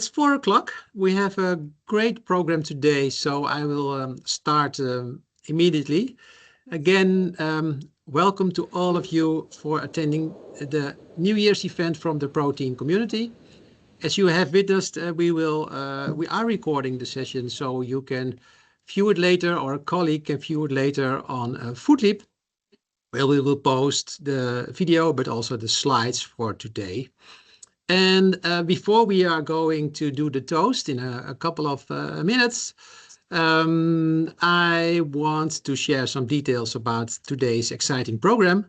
It's 4 o'clock. We have a great program today, so I will start immediately. Again, welcome to all of you for attending the New Year's event from the protein community. As you have witnessed, we are recording the session, so you can view it later, or a colleague can view it later on Foodleap, where we will post the video, but also the slides for today. And before we are going to do the toast in a couple of minutes, I want to share some details about today's exciting program.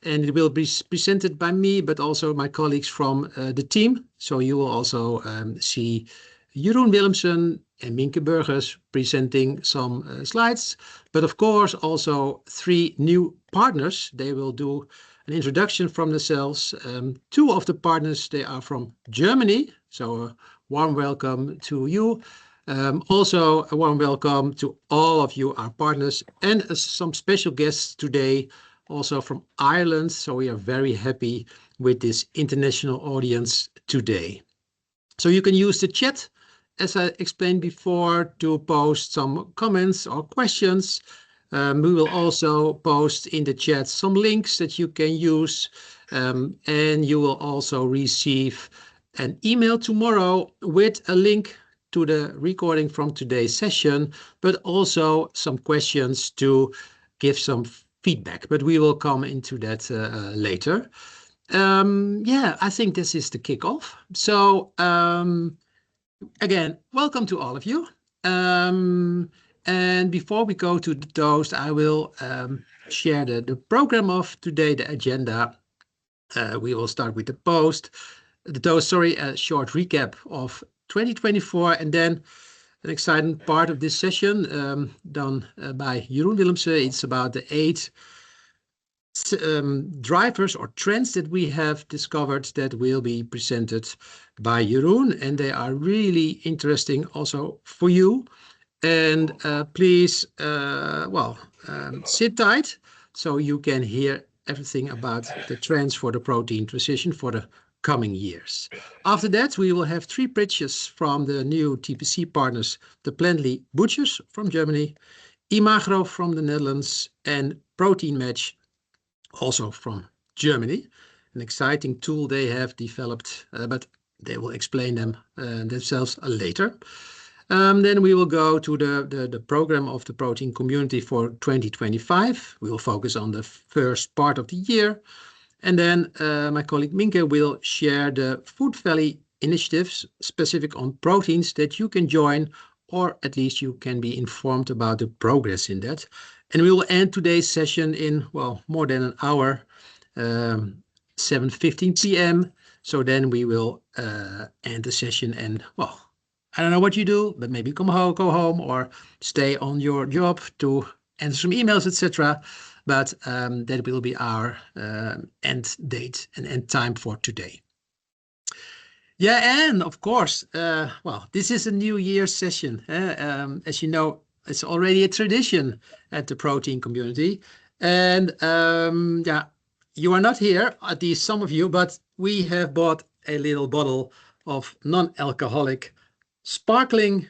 And it will be presented by me, but also my colleagues from the team. So you will also see Jeroen Willemsen and Minke Burgers presenting some slides. But of course, also 3 new partners. They will do an introduction from themselves. 2 of the partners, they are from Germany. So a warm welcome to you. Also a warm welcome to all of you, our partners, and some special guests today, also from Ireland. So we are very happy with this international audience today. So you can use the chat, as I explained before, to post some comments or questions. We will also post in the chat some links that you can use, and you will also receive an email tomorrow with a link to the recording from today's session, but also some questions to give some feedback. But we will come into that later. Yeah, I think this is the kickoff. So again, welcome to all of you. And before we go to the toast, I will share the program of today, the agenda. We will start with the toast, a short recap of 2024, and then an exciting part of this session done by Jeroen Willemsen. It's about the 8 drivers or trends that we have discovered that will be presented by Jeroen, and they are really interesting also for you. And please, sit tight so you can hear everything about the trends for the protein transition for the coming years. After that, we will have 3 pitches from the new TPC partners, the Plantly Butchers from Germany, Imagro from the Netherlands, and Protein Match, also from Germany. An exciting tool they have developed, but they will explain them themselves later. Then we will go to the program of the protein community for 2025. We will focus on the first part of the year. And then my colleague Minke will share the Food Valley initiatives specific on proteins that you can join, or at least you can be informed about the progress in that. And we will end today's session in, more than an hour, 7:15 p.m. So then we will end the session and, I don't know what you do, but maybe go home or stay on your job to answer some emails, etc. But that will be our end date and end time for today. Yeah, and of course, this is a New Year's session. As you know, it's already a tradition at the protein community. And you are not here, at least some of you, but we have bought a little bottle of non-alcoholic sparkling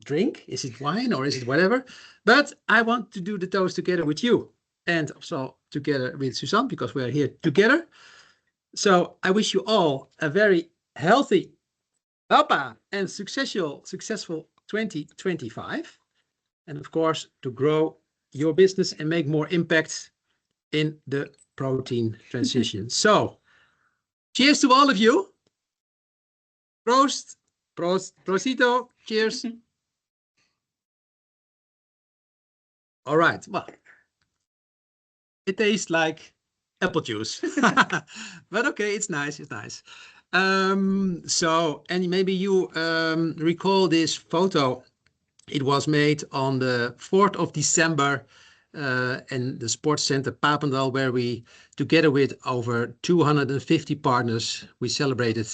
drink. Is it wine or is it whatever? But I want to do the toast together with you and also together with Suzanne, because we are here together. So I wish you all a very healthy and successful 2025. And of course, to grow your business and make more impact in the protein transition. So cheers to all of you. Prost. Prosito, cheers. All right, it tastes like apple juice, but okay, it's nice, So, and maybe you recall this photo. It was made on the 4th of December in the sports center Papendal, where we, together with over 250 partners, we celebrated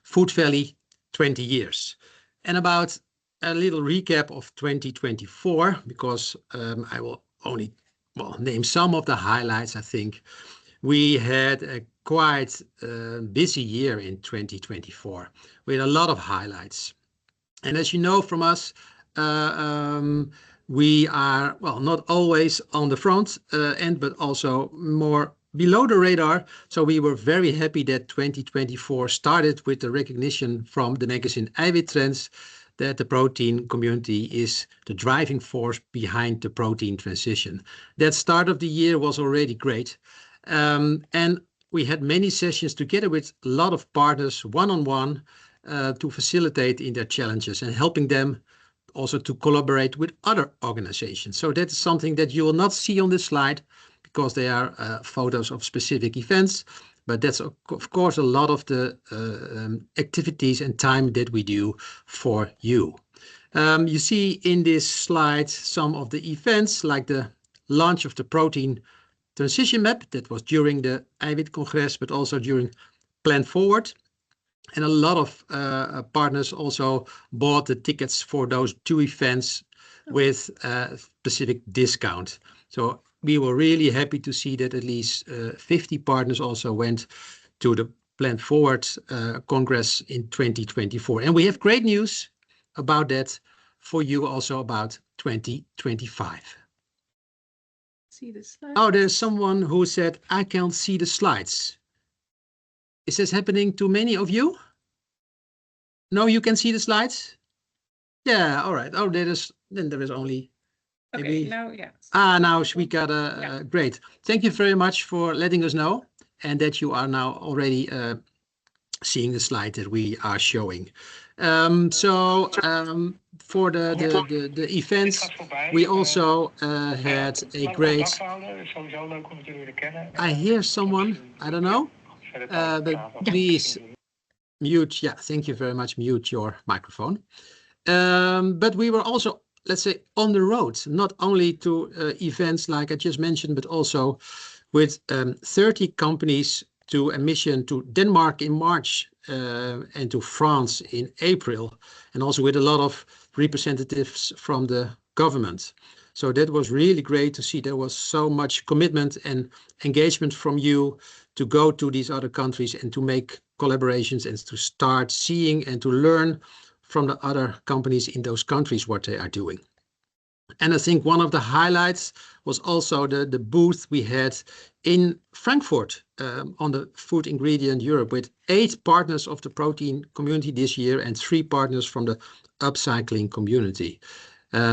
Food Valley 20 years. And about a little recap of 2024, because I will only name some of the highlights. I think we had a quite busy year in 2024 with a lot of highlights. And as you know from us, we are, well, not always on the front end, but also more below the radar. So we were very happy that 2024 started with the recognition from the magazine Eiwit Trends that the protein community is the driving force behind the protein transition. That start of the year was already great. And we had many sessions together with a lot of partners, one-on-one, to facilitate in their challenges and helping them also to collaborate with other organizations. So that is something that you will not see on this slide because they are photos of specific events, but that's of course a lot of the activities and time that we do for you. You see in this slide some of the events like the launch of the protein transition map that was during the Eiwit Congress, but also during Plan Forward. And a lot of partners also bought the tickets for those two events with specific discount. So we were really happy to see that at least 50 partners also went to the Plan Forward Congress in 2024. And we have great news about that for you also about 2025. See the slides? Oh, there's someone who said, I can't see the slides. Is this happening to many of you? No, you can see the slides? Yeah, all right. Oh, then there is only maybe. Okay, now, yeah. Now we got great. Thank you very much for letting us know and that you are now already seeing the slide that we are showing. For the events, we also had a great. I hear someone, I don't know, but please mute. Yeah, thank you very much. Mute your microphone. But we were also, let's say, on the road, not only to events like I just mentioned, but also with 30 companies to a mission to Denmark in March and to France in April, and also with a lot of representatives from the government. So that was really great to see. There was so much commitment and engagement from you to go to these other countries and to make collaborations and to start seeing and to learn from the other companies in those countries what they are doing. And I think one of the highlights was also the booth we had in Frankfurt on the Food Ingredient Europe with 8 partners of the protein community this year and 3 partners from the upcycling community.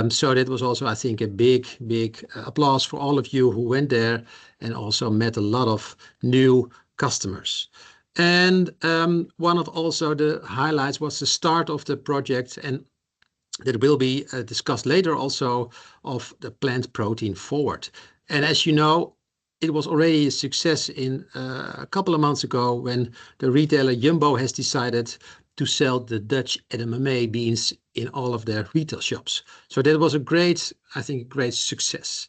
So that was also, I think, a big applause for all of you who went there and also met a lot of new customers. And one of also the highlights was the start of the project, and that will be discussed later also, of the plant protein forward. And as you know, it was already a success in a couple of months ago when the retailer Jumbo has decided to sell the Dutch edamame beans in all of their retail shops. So that was a great, I think, great success.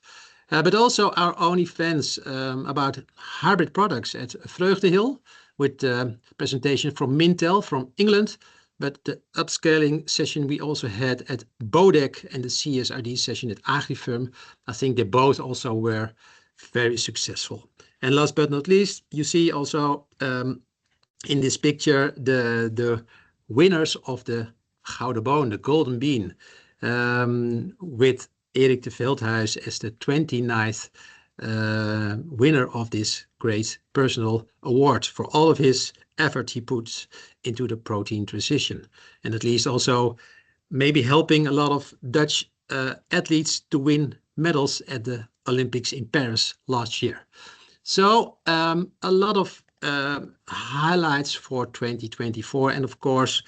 But also our own events about hybrid products at Vreugdehill with the presentation from Mintel from England. But the upscaling session we also had at Bodek and the CSRD session at Agrifirm, I think they both also were very successful. And last but not least, you see also in this picture the winners of the Gouden Boon, the Golden Bean, with Erik de Veldhuis as the 29th winner of this great personal award for all of his effort he puts into the protein transition, and at least also maybe helping a lot of Dutch athletes to win medals at the Olympics in Paris last year. So a lot of highlights for 2024, and of course,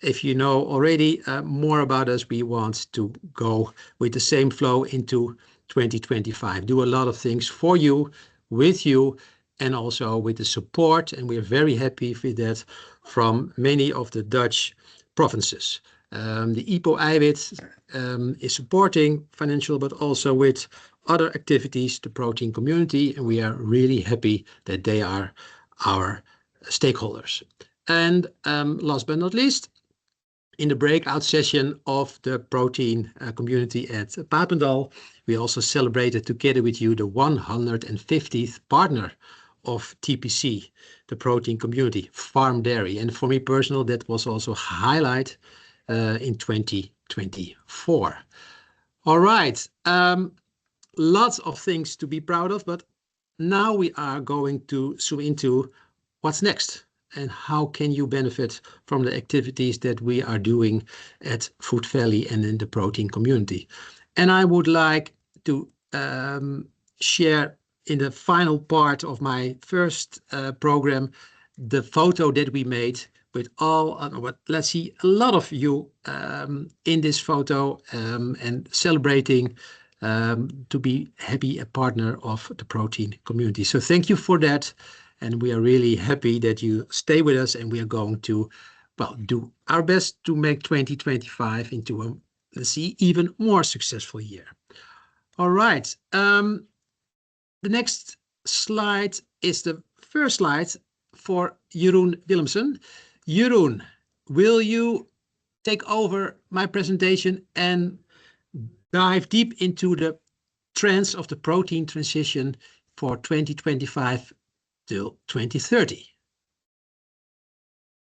if you know already more about us, we want to go with the same flow into 2025, do a lot of things for you, with you, and also with the support, and we're very happy with that, from many of the Dutch provinces. The IPO Eiwit is supporting financial, but also with other activities, the protein community, and we are really happy that they are our stakeholders. And last but not least, in the breakout session of the protein community at Papendal, we also celebrated together with you the 150th partner of TPC, the protein community, farm dairy. And for me personal, that was also a highlight in 2024. All right, lots of things to be proud of, but now we are going to zoom into what's next and how can you benefit from the activities that we are doing at Food Valley and in the protein community. And I would like to share in the final part of my first program the photo that we made with all, let's see, a lot of you in this photo and celebrating to be happy a partner of the protein community. So thank you for that. And we are really happy that you stay with us, and we are going to, well, do our best to make 2025 into a, let's see, even more successful year. All right. The next slide is the first slide for Jeroen Willemsen. Jeroen, will you take over my presentation and dive deep into the trends of the protein transition for 2025 till 2030?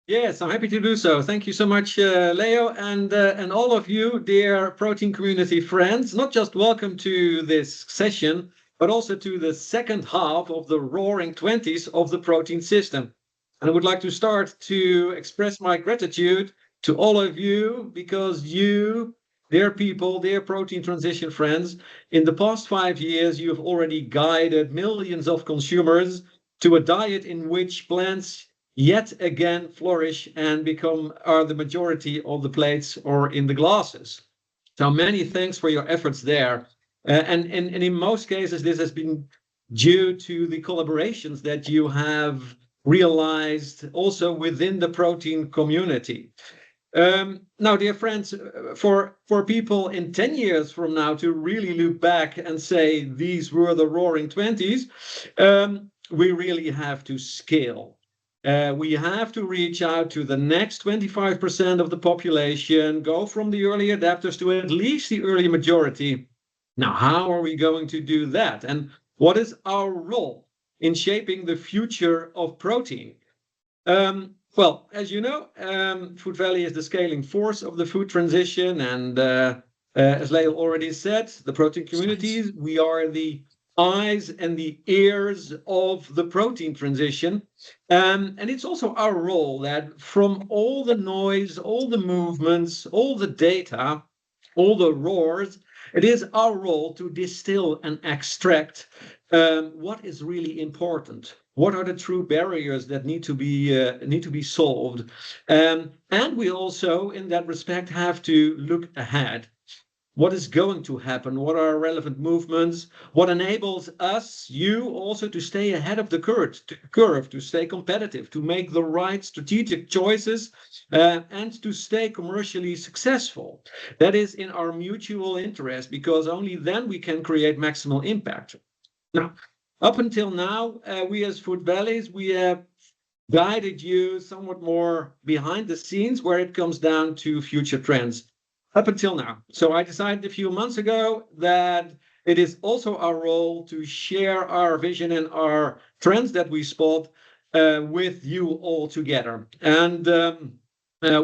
Yes, I'm happy to do so. Thank you so much, Leo, and all of you, dear protein community friends. Not just welcome to this session, but also to the second half of the Roaring Twenties of the protein system. And I would like to start to express my gratitude to all of you, because you, dear people, dear protein transition friends, in the past 5 years, you have already guided millions of consumers to a diet in which plants yet again flourish and are the majority of the plates or in the glasses. So many thanks for your efforts there. And in most cases, this has been due to the collaborations that you have realized also within the protein community. Now, dear friends, for people in 10 years from now to really look back and say these were the Roaring Twenties, we really have to scale. We have to reach out to the next 25% of the population, go from the early adapters to at least the early majority. Now, how are we going to do that? And what is our role in shaping the future of protein? Well, as you know, Food Valley is the scaling force of the food transition. And as Leo already said, the protein communities, we are the eyes and the ears of the protein transition. And it's also our role that from all the noise, all the movements, all the data, all the roars, it is our role to distill and extract what is really important. What are the true barriers that need to be solved? And we also, in that respect, have to look ahead. What is going to happen? What are relevant movements? What enables us, you also, to stay ahead of the curve, to stay competitive, to make the right strategic choices, and to stay commercially successful? That is in our mutual interest, because only then we can create maximal impact. Now, up until now, we as Food Valleys, we have guided you somewhat more behind the scenes where it comes down to future trends. Up until now. So I decided a few months ago that it is also our role to share our vision and our trends that we spot with you all together. And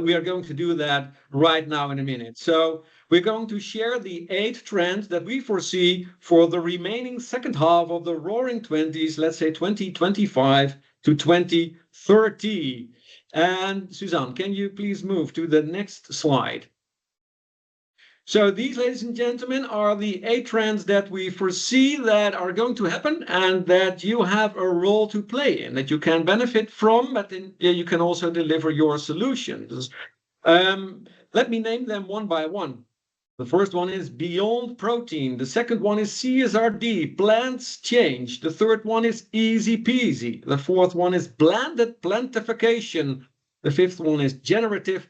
we are going to do that right now in a minute. So we're going to share the 8 trends that we foresee for the remaining second half of the Roaring Twenties, let's say 2025 to 2030. And Suzanne, can you please move to the next slide? So these, ladies and gentlemen, are the 8 trends that we foresee that are going to happen and that you have a role to play in, that you can benefit from, but you can also deliver your solutions. Let me name them one by one. The first one is beyond protein. The second one is CSRD, plants change. The third one is easy peasy. The fourth one is blended plantification. The fifth one is generative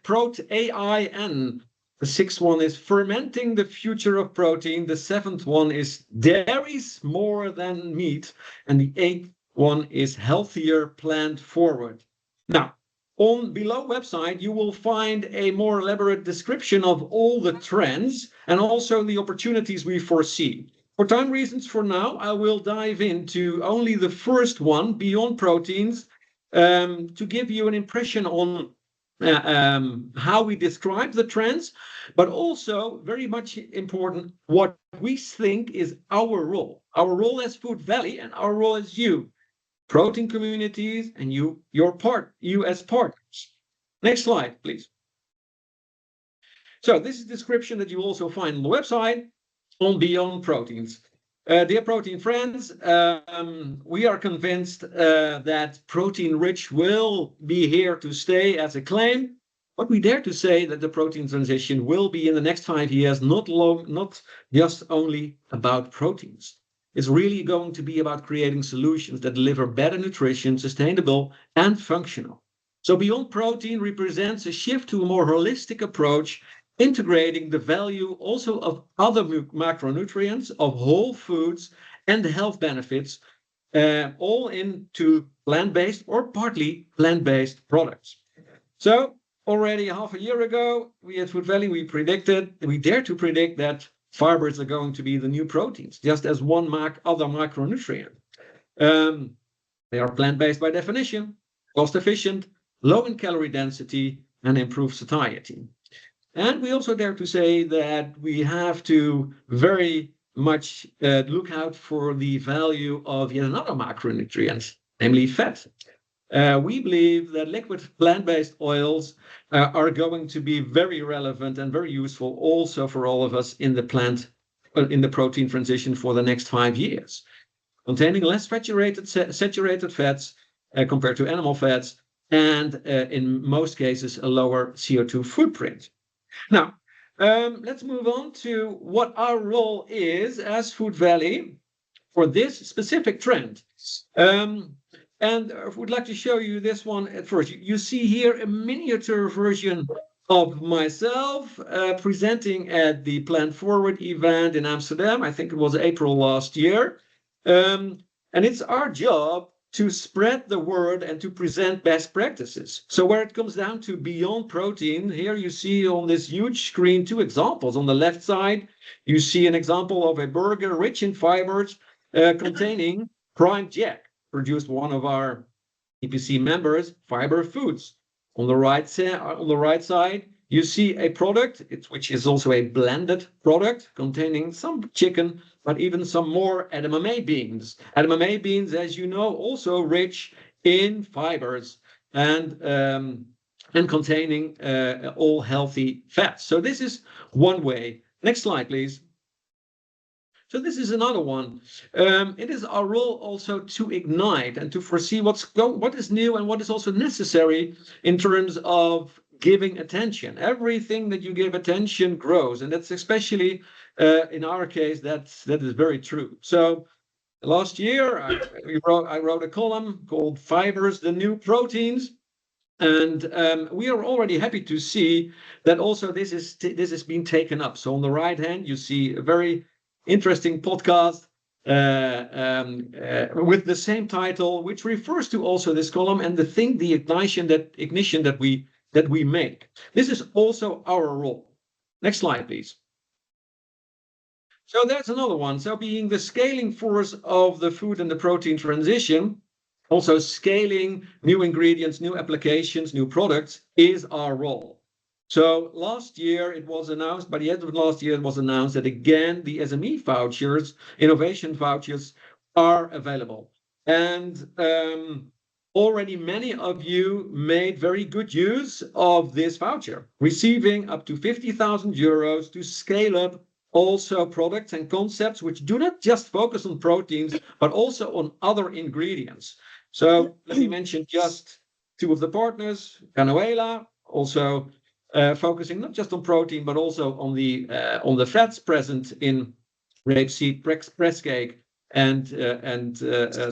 AIN. The sixth one is fermenting the future of protein. The seventh one is dairies more than meat. And the 8th one is healthier plant forward. Now, on below website, you will find a more elaborate description of all the trends and also the opportunities we foresee. For time reasons, for now, I will dive into only the first one, beyond proteins, to give you an impression on how we describe the trends, but also very much important, what we think is our role as Food Valley, and our role as you, protein communities, and you as partners. Next slide, please. So this is a description that you also find on the website on Beyond Proteins. Dear protein friends, we are convinced that protein rich will be here to stay as a claim, but we dare to say that the protein transition will be in the next 5 years not just only about proteins. It's really going to be about creating solutions that deliver better nutrition, sustainable and functional. So Beyond Protein represents a shift to a more holistic approach, integrating the value also of other macronutrients, of whole foods, and the health benefits, all into plant-based or partly plant-based products. So already half a year ago, we at Food Valley, we dared to predict that fibers are going to be the new proteins, just as one other macronutrient. They are plant-based by definition, cost-efficient, low in calorie density, and improve satiety. And we also dare to say that we have to very much look out for the value of yet another macronutrient, namely fat. We believe that liquid plant-based oils are going to be very relevant and very useful also for all of us in the protein transition for the next 5 years, containing less saturated fats compared to animal fats, and in most cases a lower CO2 footprint. Now, let's move on to what our role is as Food Valley for this specific trend. And I would like to show you this one at first. You see here a miniature version of myself presenting at the Plant Forward event in Amsterdam. I think it was April last year. And it's our job to spread the word and to present best practices. So where it comes down to Beyond Protein, here you see on this huge screen 2 examples. On the left side, you see an example of a burger rich in fibers containing prime jack, produced one of our TPC members, Fiber Foods. On the right side, you see a product, which is also a blended product containing some chicken, but even some more edamame beans. Edamame beans, as you know, also rich in fibers and containing all healthy fats. So this is one way. Next slide, please. So this is another one. It is our role also to ignite and to foresee what is new and what is also necessary in terms of giving attention. Everything that you give attention grows, and that's especially in our case that is very true. So last year I wrote a column called "Fibers: The New Proteins," and we are already happy to see that also this is being taken up. So on the right hand you see a very interesting podcast with the same title, which refers to also this column and the ignition that we make. This is also our role. Next slide, please. So that's another one. So being the scaling force of the food and the protein transition, also scaling new ingredients, new applications, new products is our role. So last year it was announced, by the end of last year, it was announced that again, the SME vouchers, innovation vouchers are available. And already many of you made very good use of this voucher, receiving up to 50,000 euros to scale up also products and concepts which do not just focus on proteins, but also on other ingredients. So let me mention just 2 of the partners, Canuela, also focusing not just on protein, but also on the fats present in rapeseed press cake and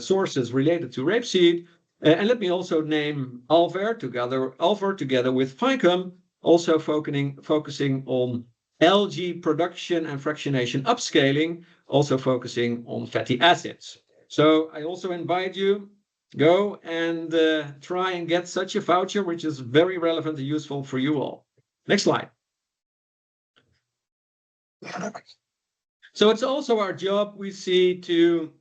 sources related to rapeseed. And let me also name Alver together with Ficum, also focusing on algae production and fractionation upscaling, also focusing on fatty acids. So I also invite you, go and try and get such a voucher, which is very relevant and useful for you all. Next slide. So it's also our job, we see, to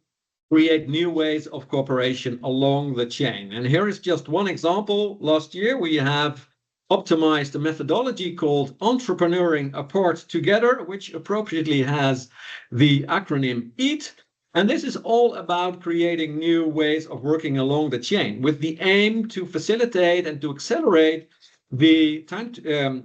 create new ways of cooperation along the chain. And here is just one example. Last year, we have optimized a methodology called Entrepreneuring Apart Together, which appropriately has the acronym EAT. And this is all about creating new ways of working along the chain with the aim to facilitate and to accelerate the time to,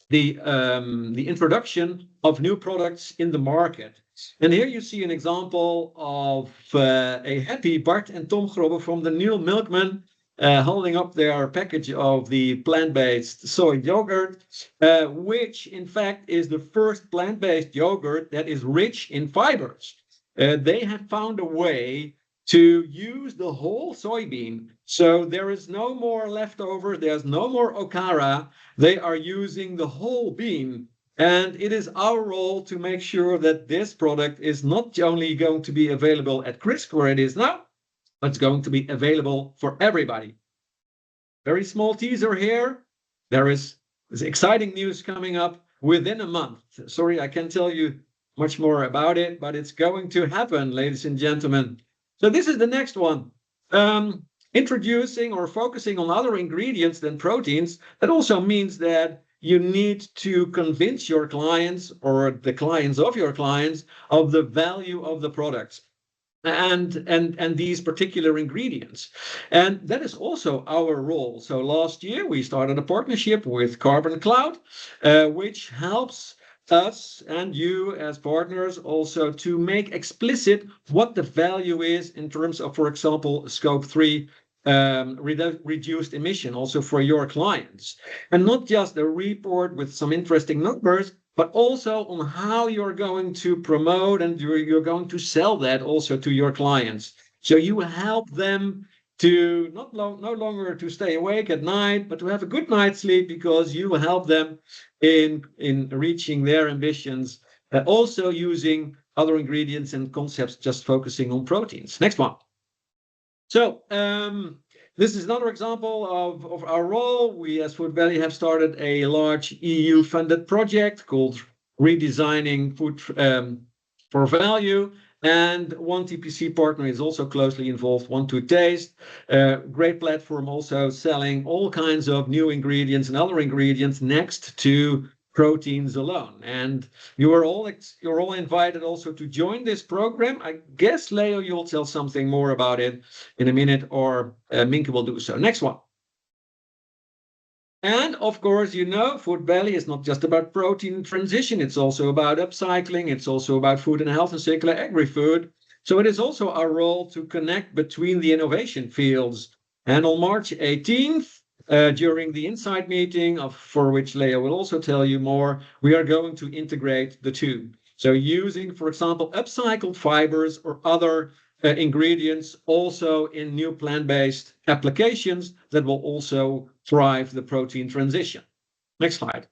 the introduction of new products in the market. And here you see an example of a happy Bart and Tom Grobbe from the New Milkman holding up their package of the plant-based soy yogurt, which in fact is the first plant-based yogurt that is rich in fibers. They have found a way to use the whole soybean. So there is no more leftover, there's no more okara. They are using the whole bean. And it is our role to make sure that this product is not only going to be available at Crisp where it is now, but it's going to be available for everybody. Very small teaser here. There is exciting news coming up within a month. Sorry, I can't tell you much more about it, but it's going to happen, ladies and gentlemen. So this is the next one. Introducing or focusing on other ingredients than proteins. That also means that you need to convince your clients or the clients of your clients of the value of the products and these particular ingredients. And that is also our role. So last year we started a partnership with Carbon Cloud, which helps us and you as partners also to make explicit what the value is in terms of, for example, scope 3 reduced emission also for your clients. And not just a report with some interesting numbers, but also on how you're going to promote and you're going to sell that also to your clients. So you help them to no longer to stay awake at night, but to have a good night's sleep because you help them in reaching their ambitions, also using other ingredients and concepts, just focusing on proteins. Next one. So this is another example of our role. We as Food Valley have started a large EU-funded project called Redesigning Food for Value. And one TPC partner is also closely involved, One to Taste. Great platform also selling all kinds of new ingredients and other ingredients next to proteins alone. And you're all invited also to join this program. I guess, Leo, you'll tell something more about it in a minute, or Minke will do so. Next one. And of course, you know, Food Valley is not just about protein transition. It's also about upcycling. It's also about food and health and circular agri-food. So it is also our role to connect between the innovation fields. And on March 18th, during the Insight meeting, for which Leo will also tell you more, we are going to integrate the two. So using, for example, upcycled fibers or other ingredients also in new plant-based applications that will also drive the protein transition. Next slide.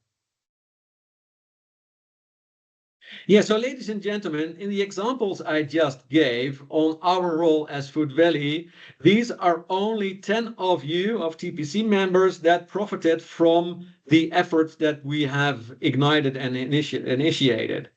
Yeah, so ladies and gentlemen, in the examples I just gave on our role as Food Valley, these are only 10 of you, of TPC members, that profited from the efforts that we have ignited and initiated.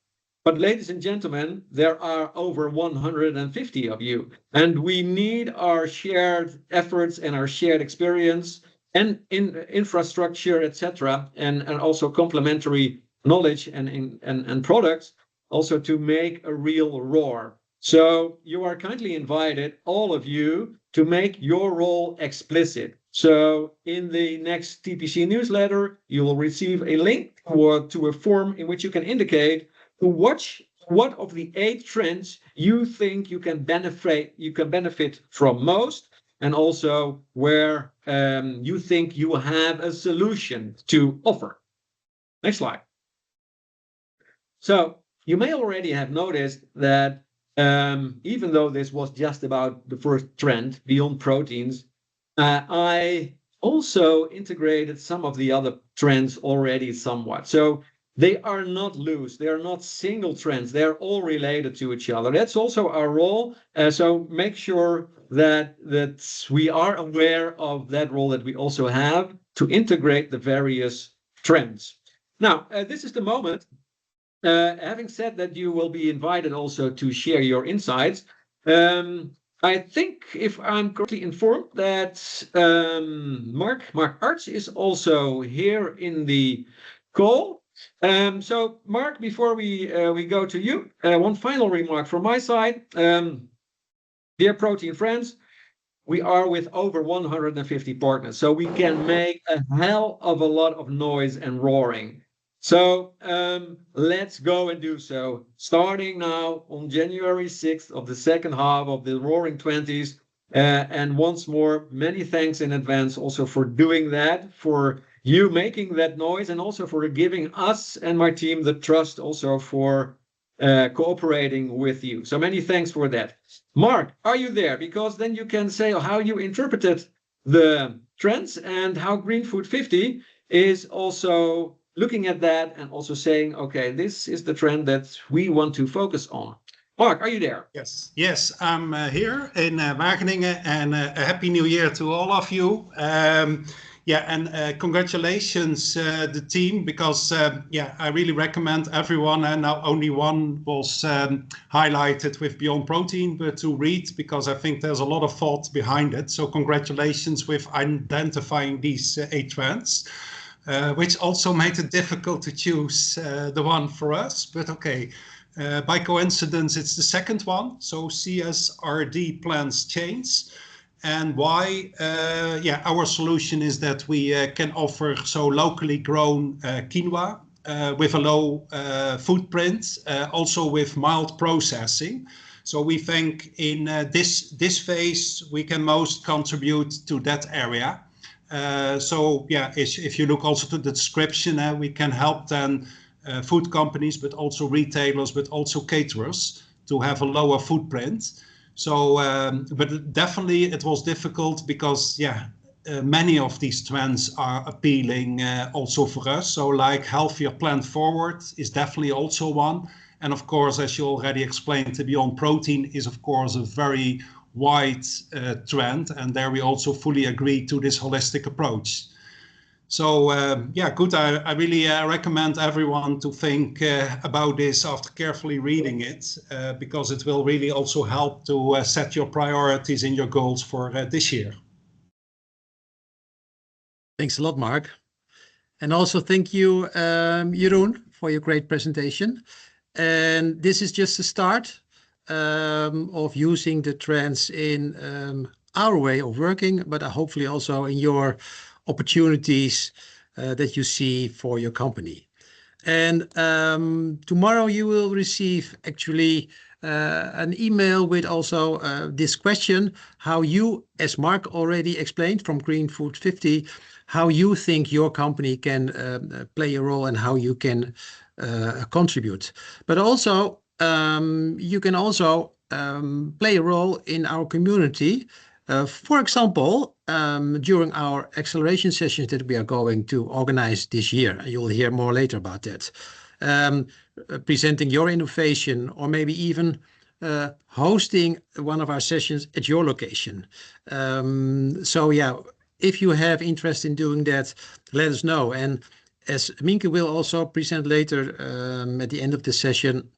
But ladies and gentlemen, there are over 150 of you, and we need our shared efforts and our shared experience and in infrastructure, etc., and also complementary knowledge and products also to make a real roar. So you are kindly invited, all of you, to make your role explicit. So in the next TPC newsletter, you will receive a link to a form in which you can indicate to watch what of the 8 trends you think you can benefit from most, and also where you think you have a solution to offer. Next slide. So you may already have noticed that even though this was just about the first trend, beyond proteins, I also integrated some of the other trends already somewhat. So they are not loose. They are not single trends. They're all related to each other. That's also our role. So make sure that we are aware of that role that we also have to integrate the various trends. Now, this is the moment having said that, you will be invited also to share your insights. I think, if I'm correctly informed, that Mark Arts is also here in the call. So, Mark, before we go to you, one final remark from my side. Dear Protein friends, we are with over 150 partners, so we can make a hell of a lot of noise and roaring. So let's go and do so, starting now on January 6th of the second half of the Roaring Twenties. And once more, many thanks in advance also for doing that, for you making that noise, and also for giving us and my team the trust also for cooperating with you. So many thanks for that. Mark, are you there? Because then you can say how you interpreted the trends and how Green Food 50 is also looking at that and also saying, okay, this is the trend that we want to focus on. Mark, are you there? Yes, I'm here in Wageningen, and a happy new year to all of you. Congratulations the team, because I really recommend everyone, and now only one was highlighted with Beyond Protein, but to read, because I think there's a lot of thought behind it. So congratulations with identifying these 8 trends. Which also made it difficult to choose the one for us, but okay. By coincidence, it's the second one. So CSRD plans change. And why? Our solution is that we can offer locally grown quinoa with a low footprint, also with mild processing. So we think in this phase, we can most contribute to that area. If you look also to the description, we can help then food companies, but also retailers, but also caterers to have a lower footprint. So, but definitely it was difficult because, many of these trends are appealing also for us. So like healthier plant forward is definitely also one. And of course, as you already explained, the Beyond Protein is of course a very wide trend, and there we also fully agree to this holistic approach. So good. I really recommend everyone to think about this after carefully reading it, because it will really also help to set your priorities and your goals for this year. Thanks a lot, Mark. And also thank you, Jeroen, for your great presentation. And this is just the start of using the trends in our way of working, but hopefully also in your opportunities that you see for your company. And tomorrow you will receive actually an email with also this question, how you, as Mark already explained from Green Food 50, how you think your company can play a role and how you can contribute. But also you can also play a role in our community. For example, during our acceleration sessions that we are going to organize this year, you'll hear more later about that, presenting your innovation, or maybe even hosting one of our sessions at your location. If you have interest in doing that, let us know. And as Minke will also present later at the end of the session,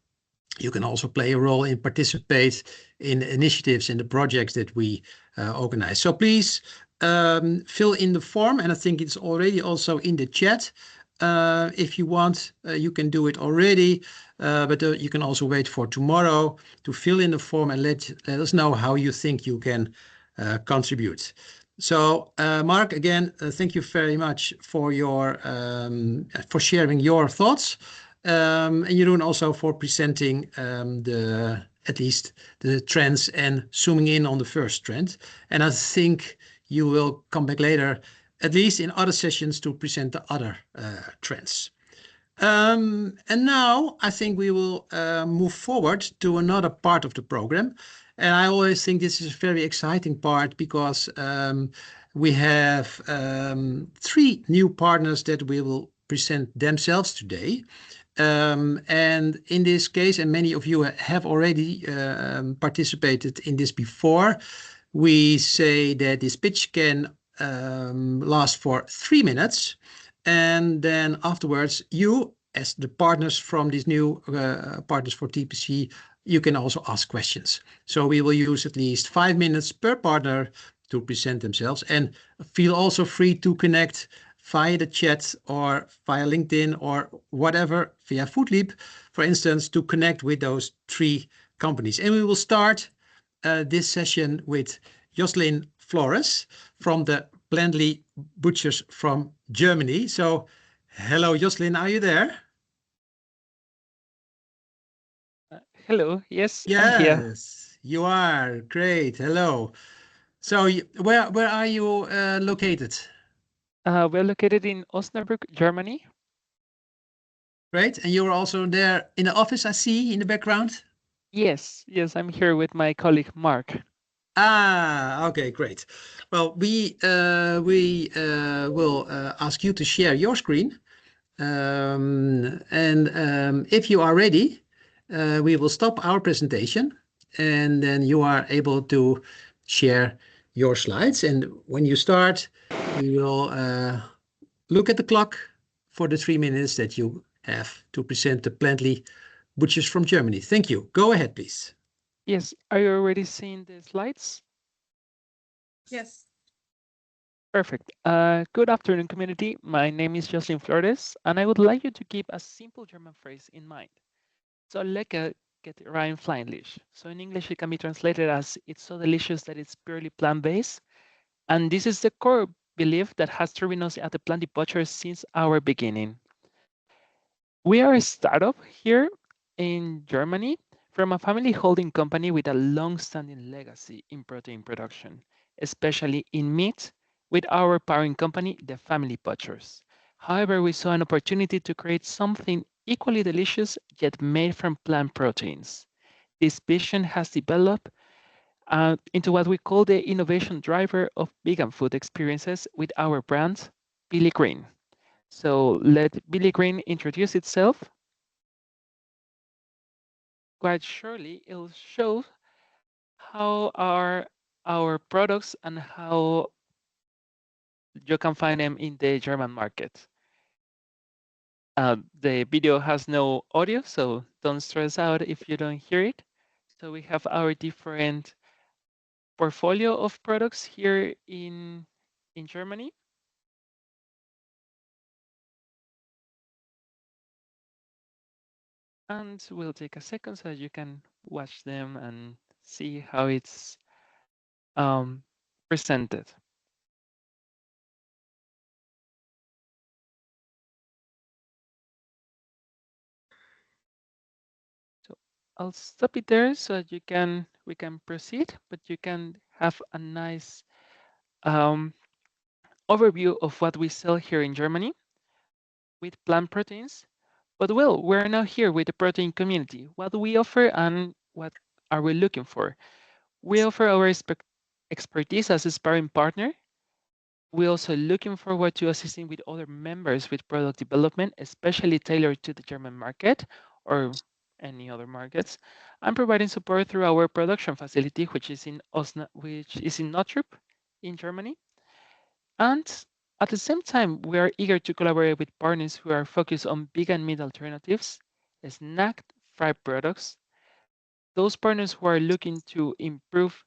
you can also play a role and participate in initiatives in the projects that we organize. So please fill in the form, and I think it's already also in the chat. If you want, you can do it already, but you can also wait for tomorrow to fill in the form and let us know how you think you can contribute. So, Mark, again, thank you very much for your for sharing your thoughts. And Jeroen also for presenting at least the trends and zooming in on the first trend. And I think you will come back later, at least in other sessions, to present the other trends. And now I think we will move forward to another part of the program. And I always think this is a very exciting part because we have 3 new partners that we will present themselves today. And in this case, and many of you have already participated in this before, we say that this pitch can last for 3 minutes. And then afterwards, you as the partners from these new partners for TPC, you can also ask questions. So we will use at least 5 minutes per partner to present themselves, and feel also free to connect via the chat or via LinkedIn or whatever, via Foodleap, for instance, to connect with those 3 companies. And we will start this session with Jocelyn Flores from the Plantly Butchers from Germany. So hello, Jocelyn, are you there? Hello, yes, I'm here. Yes, you are. Great. Hello. So where are you located? We're located in Osnabrück, Germany. Great. And you're also there in the office, I see, in the background? Yes, I'm here with my colleague Mark. Ah, okay, great. Well, we will ask you to share your screen. If you are ready, we will stop our presentation, and then you are able to share your slides. And when you start, we will look at the clock for the 3 minutes that you have to present the Plantly Butchers from Germany. Thank you. Go ahead, please. Yes, are you already seeing the slides? Yes. Perfect. Good afternoon, community. My name is Jocelyn Flores, and I would like you to keep a simple German phrase in mind. So lecker get rein fleischlich. So in English, it can be translated as it's so delicious that it's purely plant-based. And this is the core belief that has driven us at the Plantly Butchers since our beginning. We are a startup here in Germany from a family holding company with a long-standing legacy in protein production, especially in meat, with our parent company, the Family Butchers. However, we saw an opportunity to create something equally delicious yet made from plant proteins. This vision has developed into what we call the innovation driver of vegan food experiences with our brand, Billy Green. So let Billy Green introduce itself. Quite surely, it'll show how are our products and how you can find them in the German market. The video has no audio, so don't stress out if you don't hear it. So we have our different portfolio of products here in Germany. And we'll take a second so you can watch them and see how it's presented. So I'll stop it there so that we can proceed, but you can have a nice overview of what we sell here in Germany with plant proteins. But well, we're now here with the protein community. What do we offer and what are we looking for? We offer our expertise as a sparring partner. We're also looking forward to assisting with other members with product development, especially tailored to the German market or any other markets, and providing support through our production facility, which is in Notrup in Germany. And at the same time, we are eager to collaborate with partners who are focused on vegan meat alternatives, snack fried products, those partners who are looking to improve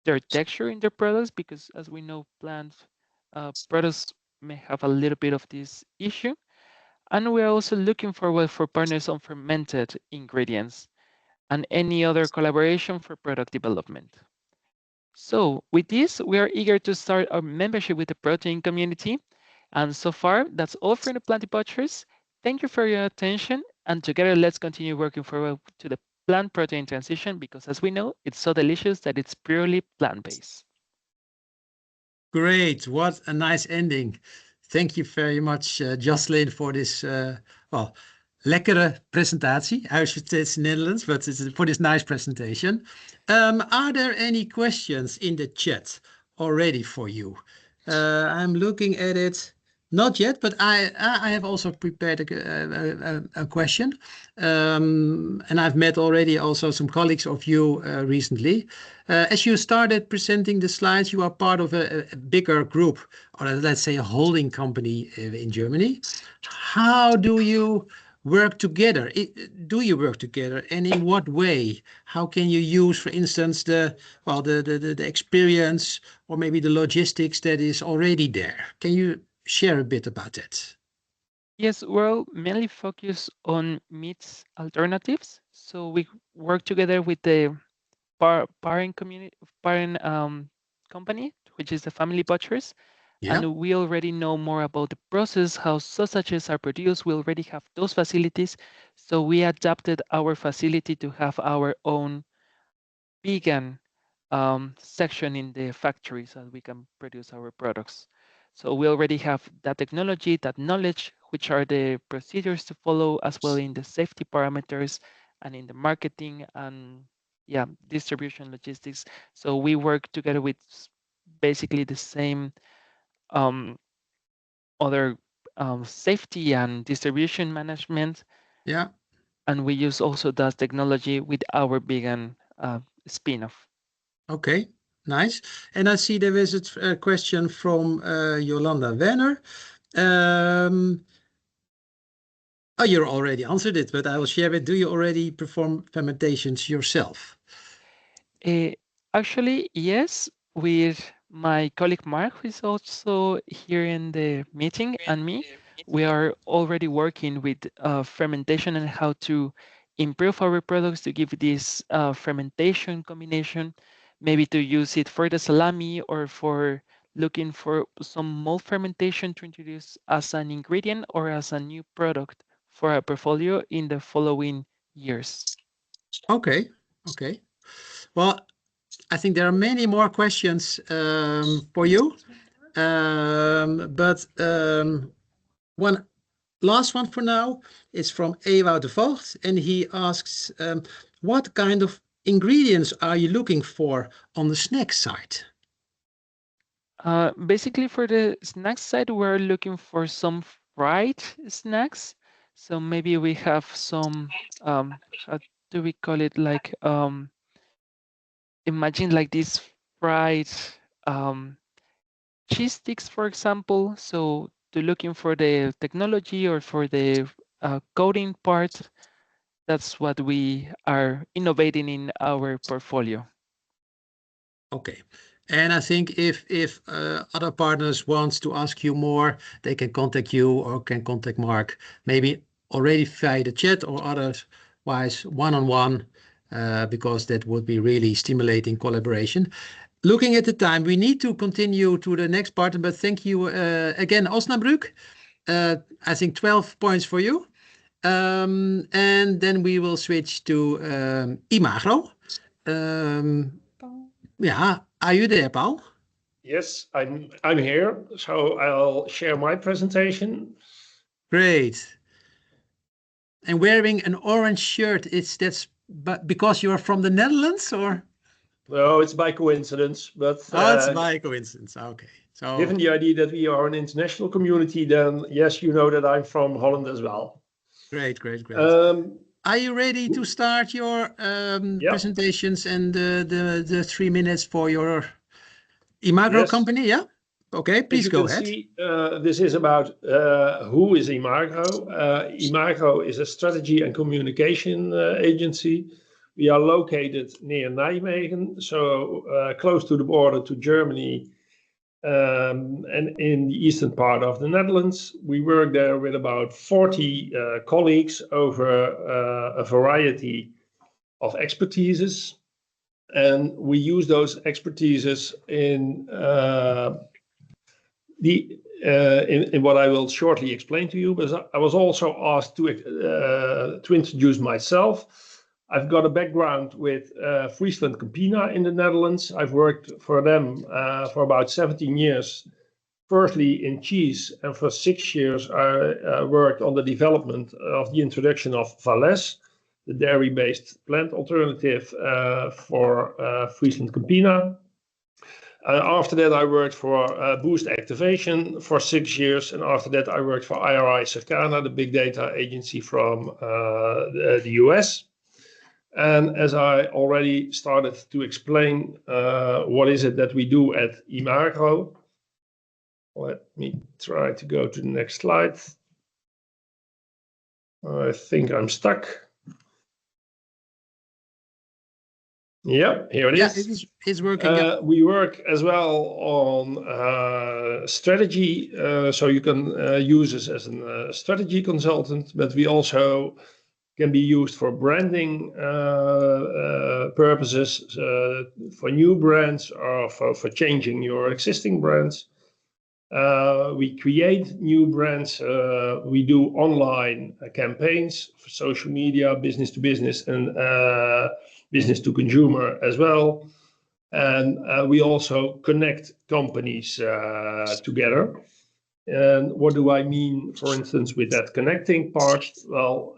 their texture in their products, because as we know, plant products may have a little bit of this issue. And we're also looking forward for partners on fermented ingredients and any other collaboration for product development. So with this, we are eager to start our membership with the protein community. And so far, that's all for the Plantly Butchers. Thank you for your attention. And together, let's continue working forward to the plant protein transition, because as we know, it's so delicious that it's purely plant-based. Great. What a nice ending. Thank you very much, Jocelyn, for this, lekkere presentatie. I should say it's Netherlands, but it's for this nice presentation. Are there any questions in the chat already for you? I'm looking at it. Not yet, but I have also prepared a question, and I've met already also some colleagues of you recently. As you started presenting the slides, you are part of a bigger group, or let's say a holding company in Germany. How do you work together? Do you work together, and in what way? How can you use, for instance, the experience or maybe the logistics that is already there? Can you share a bit about it? Yes, we're mainly focused on meats alternatives. So we work together with the parent community, parent company, which is the Family Butchers, Yeah. and we already know more about the process, how sausages are produced. We already have those facilities, so we adapted our facility to have our own vegan section in the factory so that we can produce our products. So we already have that technology, that knowledge, which are the procedures to follow, as well in the safety parameters and in the marketing and distribution logistics. So we work together with basically the same other safety and distribution management. Yeah. And we use also that technology with our vegan spin-off. Okay. Nice. And I see there is a question from Yolanda Werner. Oh, you already answered it, but I will share it. Do you already perform fermentations yourself? Actually, yes, with my colleague Mark, who is also here in the meeting, and me, we are already working with fermentation and how to improve our products to give this fermentation combination, maybe to use it for the salami or for looking for some mold fermentation to introduce as an ingredient or as a new product for our portfolio in the following years. Okay. Okay. Well, I think there are many more questions for you. But one last one for now is from Ewout de Voogd, and he asks, what kind of ingredients are you looking for on the snack side? Basically, for the snack side, we're looking for some fried snacks. So maybe we have some, how do we call it? Like, imagine like these fried cheese sticks, for example. So to looking for the technology or for the coding part, that's what we are innovating in our portfolio. Okay. And I think if other partners wants to ask you more, they can contact you or can contact Mark, maybe already via the chat or otherwise one-on-one, because that would be really stimulating collaboration. Looking at the time, we need to continue to the next part, but thank you again, Osnabrück. I think 12 points for you. And then we will switch to Imagro. Yeah, are you there, Paul? Yes, I'm here, so I'll share my presentation. Great. And wearing an orange shirt, but because you're from the Netherlands, or? No, it's by coincidence, but It's by coincidence. Okay. So given the idea that we are an international community, then yes, you know that I'm from Holland as well. great. Um, Are you ready to start your presentations and the 3 minutes for your Imagro Yes. company? Yeah. Okay, please go ahead. As you can see, this is about who is Imagro. Imagro is a strategy and communication agency. We are located near Nijmegen, so close to the border to Germany, and in the eastern part of the Netherlands. We work there with about 40 colleagues over a variety of expertises, and we use those expertises in in what I will shortly explain to you. But I was also asked to introduce myself. I've got a background with Friesland Campina in the Netherlands. I've worked for them for about 17 years, firstly in cheese, and for 6 years I worked on the development of the introduction of Valles, the dairy-based plant alternative for Friesland Campina. After that, I worked for Boost Activation for 6 years. And after that, I worked for IRI Circana, the big data agency from the US. And as I already started to explain, what is it that we do at Imago? Let me try to go to the next slide. I think I'm stuck. Yeah, here it is. It's working. We work as well on strategy, so you can use us as a strategy consultant, but we also can be used for branding purposes, for new brands or for changing your existing brands. We create new brands. We do online campaigns for social media, business to business, and business to consumer as well. And we also connect companies together. And what do I mean, for instance, with that connecting part? Well,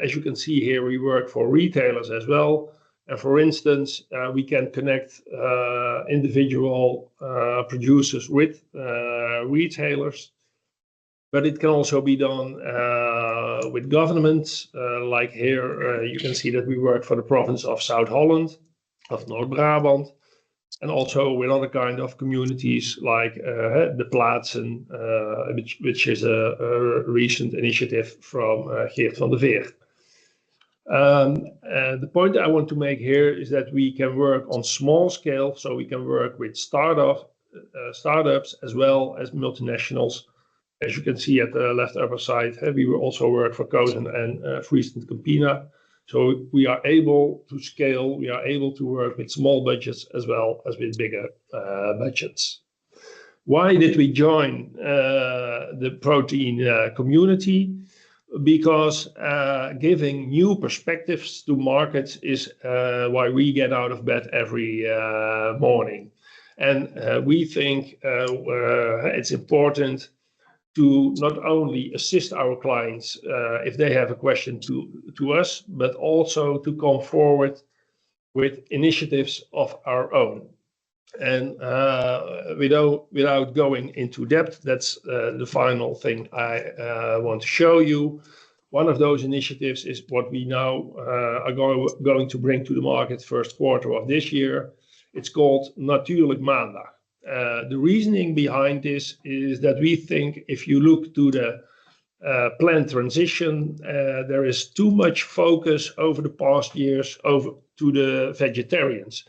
as you can see here, we work for retailers as well. And for instance, we can connect individual producers with retailers. But it can also be done with governments. Like here, you can see that we work for the province of South Holland, of North Brabant, and also with other kind of communities like the Plaatsen, which is a recent initiative from Geert van der Veer. The point I want to make here is that we can work on small scale, so we can work with startups as well as multinationals. As you can see at the left upper side, we will also work for Kozen and Friesland Campina. So we are able to scale, we are able to work with small budgets as well as with bigger budgets. Why did we join the protein community? Because giving new perspectives to markets is why we get out of bed every morning. And we think it's important to not only assist our clients if they have a question to us, but also to come forward with initiatives of our own. And without going into depth, that's the final thing I want to show you. One of those initiatives is what we now are going to bring to the market first quarter of this year. It's called Natuurlijk Maandag. The reasoning behind this is that we think if you look to the plant transition, there is too much focus over the past years over to the vegetarians.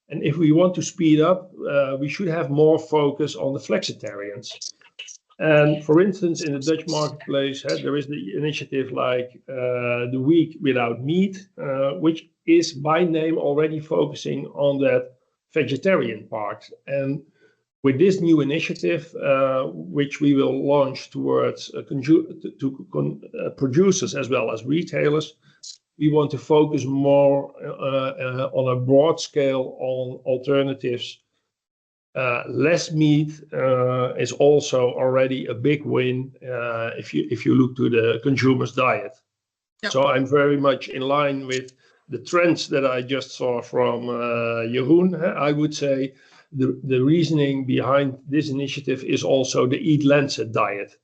And if we want to speed up, we should have more focus on the flexitarians. And for instance, in the Dutch marketplace, there is the initiative like the Week Without Meat, which is by name already focusing on that vegetarian part. And with this new initiative, which we will launch towards producers as well as retailers, we want to focus more on a broad scale on alternatives. Less meat is also already a big win if you look to the consumer's diet. Yep. So I'm very much in line with the trends that I just saw from Jeroen. I would say the reasoning behind this initiative is also the Eat Lancet diet.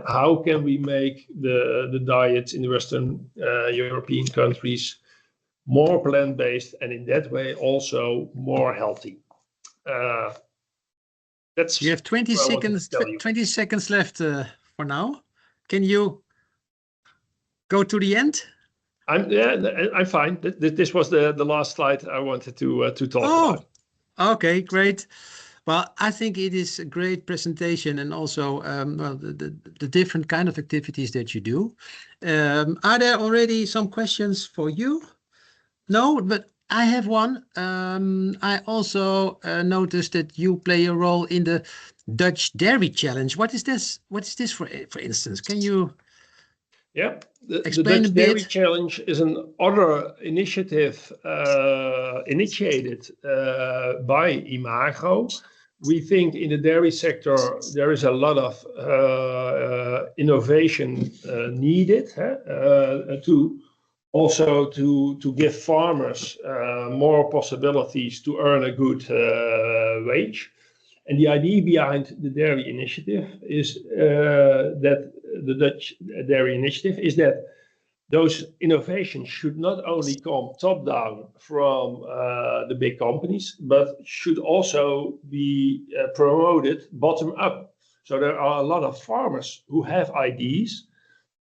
How can we make the diets in the Western European countries more plant-based and in that way also more healthy? That's you have 20 seconds. 20 seconds left for now. Can you go to the end? I'm fine. This was the last slide I wanted to talk about. Okay, great. Well, I think it is a great presentation and also the different kind of activities that you do. Are there already some questions for you? No, but I have one. I also noticed that you play a role in the Dutch Dairy Challenge. What is this? What is this, for instance? Can you explain the Dutch a bit? Dairy Challenge is another initiative initiated by Imago. We think in the dairy sector there is a lot of innovation needed to also to give farmers more possibilities to earn a good wage. And the idea behind the dairy initiative is that the Dutch dairy initiative is that those innovations should not only come top down from the big companies, but should also be promoted bottom up. So there are a lot of farmers who have ideas,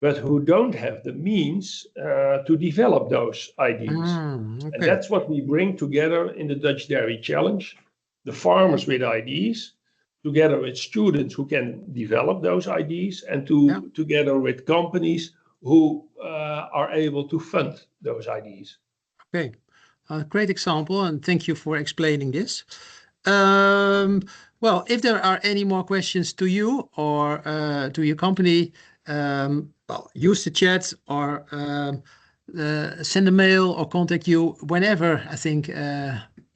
but who don't have the means to develop those ideas. And Okay. that's what we bring together in the Dutch Dairy Challenge. The farmers with ideas, together with students who can develop those ideas, and together with companies who are able to fund those ideas. Okay. Great example, and thank you for explaining this. Well, if there are any more questions to you or to your company, well, use the chat or send a mail or contact you whenever I think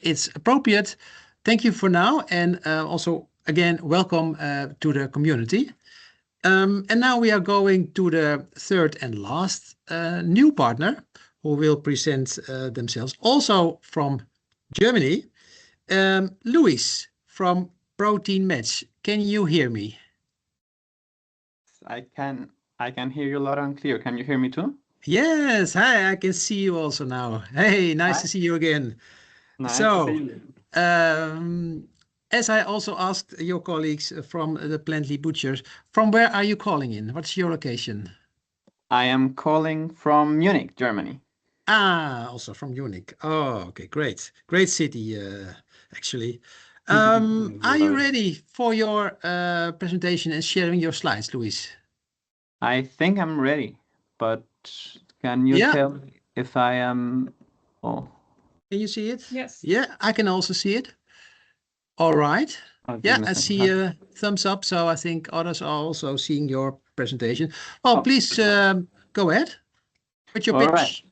it's appropriate. Thank you for now, and also again, welcome to the community. And now we are going to the third and last new partner who will present themselves, also from Germany. Luis from Protein Match. Can you hear me? I can hear you loud and clear. Can you hear me too? Yes. Hi, I can see you also now. Hey, nice to see you again. Nice So, to see you. as I also asked your colleagues from the Plantly Butchers, from where are you calling in? What's your location? I am calling from Munich, Germany. Ah, also from Munich. Oh, okay, great. Great city, actually. Are you ready for your presentation and sharing your slides, Luis? I think I'm ready, but can you tell me if I am... Oh. Can you see it? Yes. Yeah, I can also see it. All right. Yeah, I see a thumbs up, so I think others are also seeing your presentation. Well, please go ahead with your pitch. All right.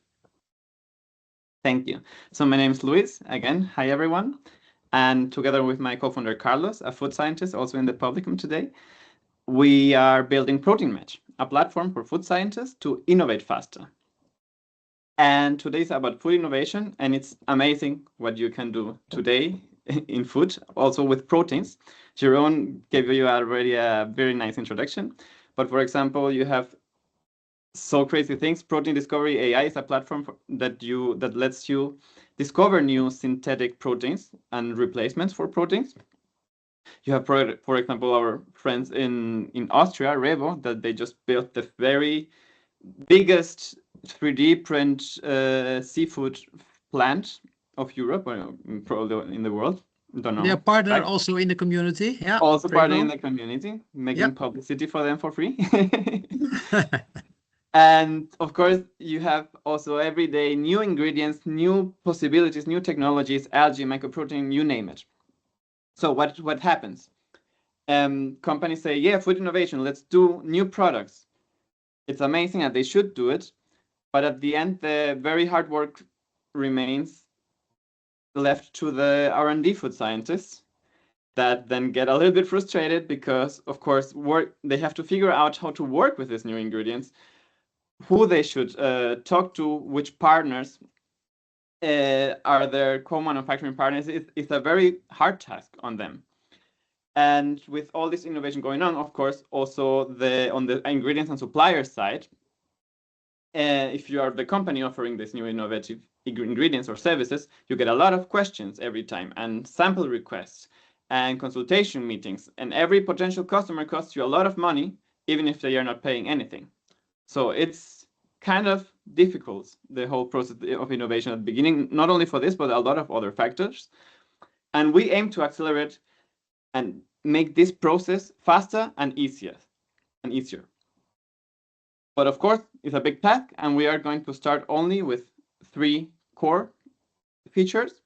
Thank you. So my name is Luis. Again, hi everyone. And together with my co-founder Carlos, a food scientist also in the Publicum today, we are building Protein Match, a platform for food scientists to innovate faster. And today is about food innovation, and it's amazing what you can do today in food, also with proteins. Jeroen gave you already a very nice introduction. But for example, you have so crazy things. Protein Discovery AI is a platform that lets you discover new synthetic proteins and replacements for proteins. You have, for example, our friends in Austria, Revo, that they just built the very biggest 3D print seafood plant of Europe, or probably in the world. Don't know. They're partner also in the community. Yeah. Also partner in the community, making publicity for them for free. And of course, you have also every day new ingredients, new possibilities, new technologies, algae, mycoprotein, you name it. So what happens? Companies say, yeah, food innovation, let's do new products. It's amazing and they should do it. But at the end, the very hard work remains left to the R&D food scientists that then get a little bit frustrated because, of course, they have to figure out how to work with these new ingredients, who they should talk to, which partners are their co-manufacturing partners. It's a very hard task on them. And with all this innovation going on, of course, also on the ingredients and supplier side, if you are the company offering these new innovative ingredients or services, you get a lot of questions every time, and sample requests and consultation meetings, and every potential customer costs you a lot of money, even if they are not paying anything. So it's kind of difficult, the whole process of innovation at the beginning, not only for this, but a lot of other factors. And we aim to accelerate and make this process faster and easier. But of course, it's a big task, and we are going to start only with 3 core features,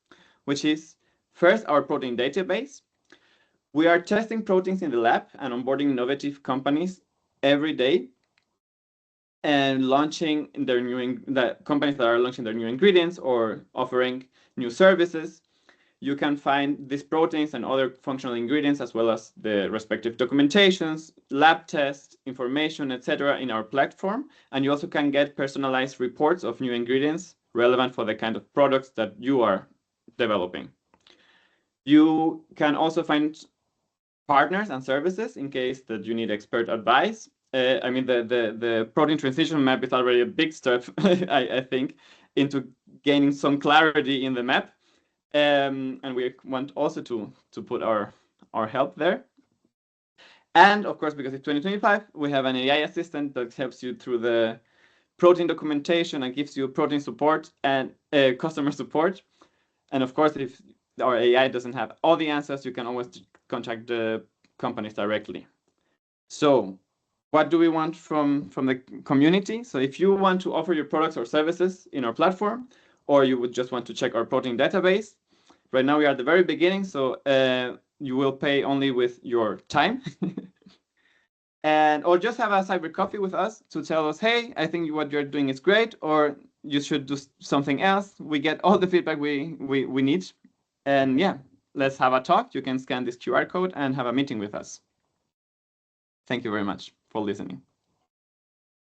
which is first, our protein database. We are testing proteins in the lab and onboarding innovative companies every day and launching the companies that are launching their new ingredients or offering new services. you can find these proteins and other functional ingredients, as well as the respective documentations, lab tests, information, etc. in our platform. And you also can get personalized reports of new ingredients relevant for the kind of products that you are developing. You can also find partners and services in case that you need expert advice. I mean, the protein transition map is already a big step, I think, into gaining some clarity in the map. And we want also to put our help there. And of course, because it's 2025, we have an AI assistant that helps you through the protein documentation and gives you protein support and customer support. And of course, if our AI doesn't have all the answers, you can always contact the companies directly. So what do we want from the community? So if you want to offer your products or services in our platform, or you would just want to check our protein database, right now we are at the very beginning, so you will pay only with your time. Or just have a cyber coffee with us to tell us, hey, I think what you're doing is great, or you should do something else. We get all the feedback we need. And yeah, let's have a talk. You can scan this QR code and have a meeting with us. Thank you very much for listening.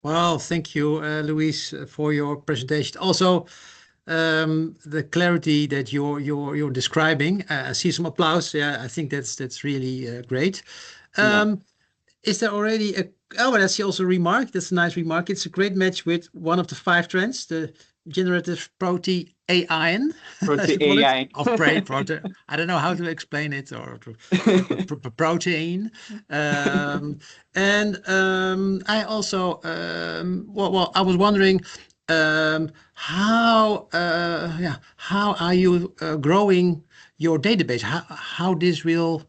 Well, thank you, Luis, for your presentation. Also, the clarity that you're describing. I see some applause. Yeah, I think that's really great. Is there already a? Oh, well, that's also a remark. That's a nice remark. It's a great match with one of the 5 trends, the generative protein AI. Protein. Of protein. I don't know how to explain it, or protein. I also I was wondering how are you growing your database? How this will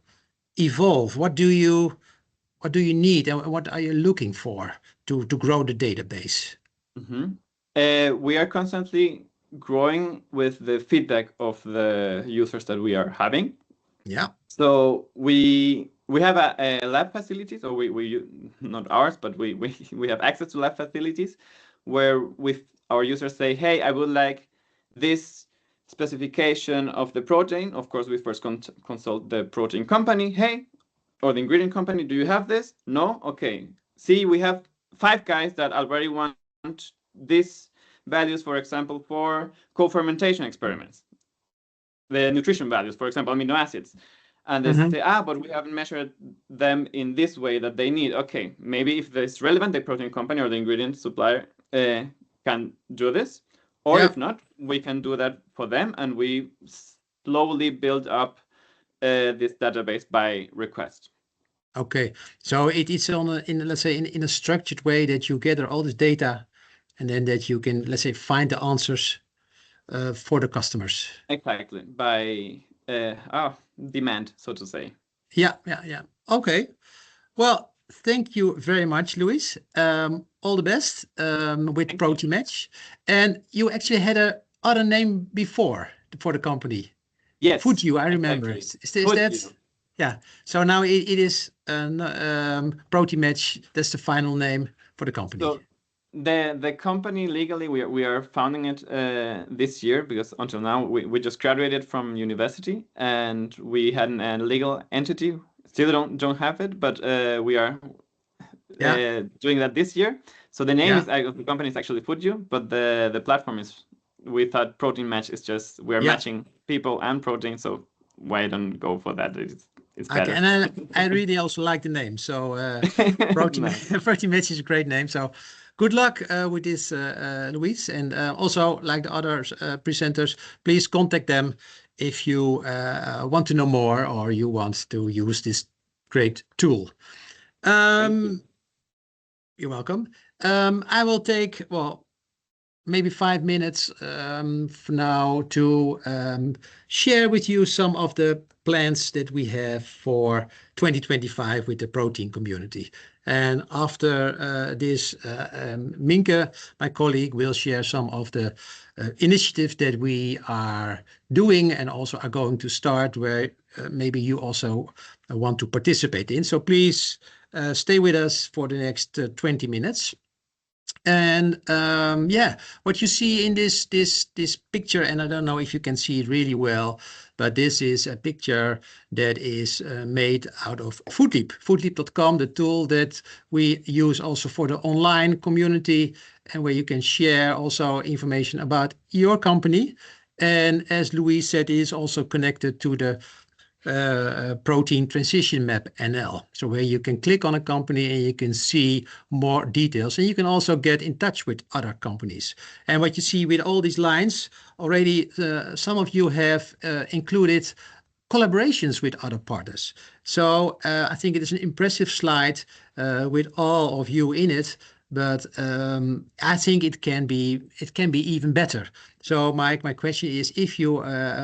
evolve? What do you need, and what are you looking for to grow the database? We are constantly growing with the feedback of the users that we are having. Yeah. So we have a lab facility. So we not ours, but we have access to lab facilities where with our users say, hey, I would like this specification of the protein. Of course, we first consult the protein company. Hey, or the ingredient company, do you have this? No? Okay. See, we have 5 guys that already want these values, for example, for co-fermentation experiments. The nutrition values, for example, amino acids. And they say, but we haven't measured them in this way that they need. Okay, maybe if it's relevant, the protein company or the ingredient supplier can do this. Or if not, we can do that for them. And we slowly build up this database by request. Okay, so it is in a structured way that you gather all this data, and then that you can, let's say, find the answers for the customers. Exactly, by demand, so to say. Yeah. Okay. Well, thank you very much, Luis. All the best with Protein Match. And you actually had a other name before for the company. Yes. FoodU, I remember. Exactly. Is that? Yeah. So now it is Protein Match. That's the final name for the company. So the company legally we are founding it this year, because until now we just graduated from university and we had a legal entity. Still don't have it, but we are doing that this year. So the name of the company is actually FoodU, but the platform is, we thought Protein Match is just, we are matching people and protein, so why don't go for that? It's better. Okay, and I really also like the name. So Protein Match is a great name. So good luck with this, Luis. And also, like the other presenters, please contact them if you want to know more or you want to use this great tool. You're welcome. I will take, maybe 5 minutes for now to share with you some of the plans that we have for 2025 with the protein community. And after this, Minke, my colleague, will share some of the initiatives that we are doing and also are going to start, where maybe you also want to participate in. So please stay with us for the next 20 minutes. And yeah, what you see in this picture, and I don't know if you can see it really well, but this is a picture that is made out of Foodleap, foodleap.com, the tool that we use also for the online community, and where you can share also information about your company. And as Louise said, it is also connected to the protein transition map NL. So where you can click on a company and you can see more details, and you can also get in touch with other companies. And what you see with all these lines already, some of you have included collaborations with other partners. So I think it is an impressive slide with all of you in it, but I think it can be even better. So my question is, if you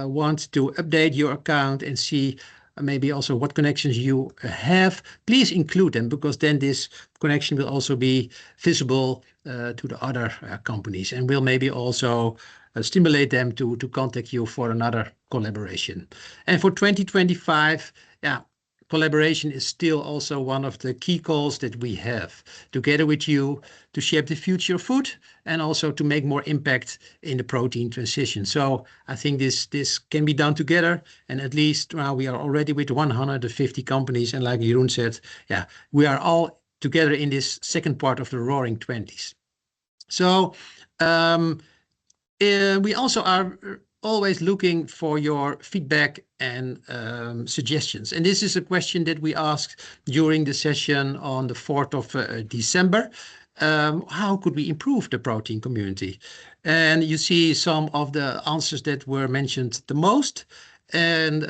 want to update your account and see maybe also what connections you have, please include them, because then this connection will also be visible to the other companies, and will maybe also stimulate them to contact you for another collaboration. And for 2025, yeah, collaboration is still also one of the key goals that we have, together with you, to shape the future of food and also to make more impact in the protein transition. So I think this can be done together, and at least now we are already with 150 companies, and like Jeroen said, yeah, we are all together in this second part of the Roaring 20s. So we also are always looking for your feedback and suggestions. And this is a question that we asked during the session on the 4th of December. How could we improve the protein community? And you see some of the answers that were mentioned the most. And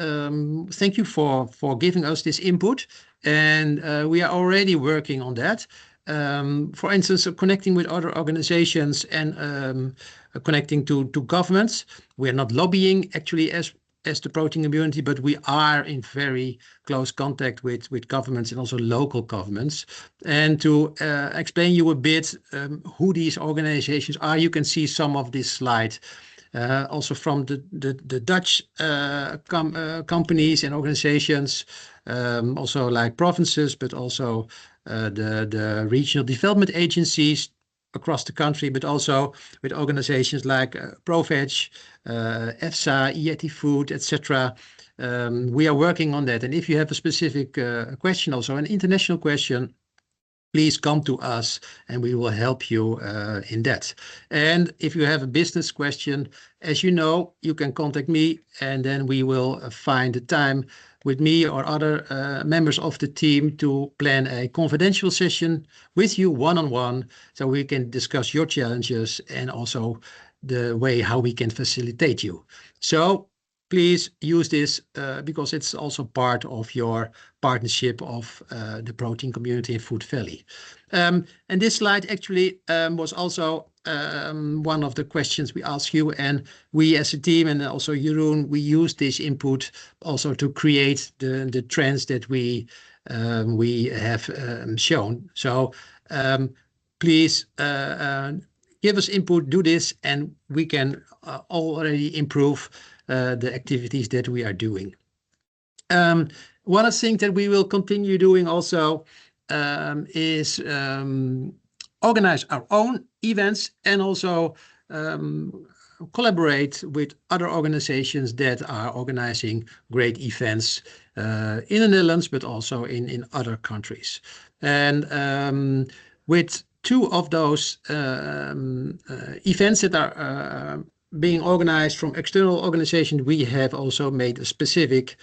thank you for giving us this input. And we are already working on that. For instance, connecting with other organizations and connecting to governments. We are not lobbying actually as the protein community, but we are in very close contact with governments and also local governments. And to explain you a bit who these organizations are, you can see some of this slide. Also from the Dutch companies and organizations, also like provinces, but also the regional development agencies across the country, but also with organizations like ProVeg, EFSA, EIT Food, etc. We are working on that. And if you have a specific question, also an international question, please come to us and we will help you in that. And if you have a business question, as you know, you can contact me, and then we will find the time with me or other members of the team to plan a confidential session with you one-on-one, so we can discuss your challenges and also the way how we can facilitate you. So please use this because it's also part of your partnership of the protein community in Food Valley. And this slide actually was also one of the questions we asked you, and we as a team, and also Jeroen, we use this input also to create the trends that we have shown. So please give us input, do this, and we can already improve the activities that we are doing. One of the things that we will continue doing also is organize our own events and also collaborate with other organizations that are organizing great events in the Netherlands, but also in other countries. And with two of those events that are being organized from external organizations, we have also made a specific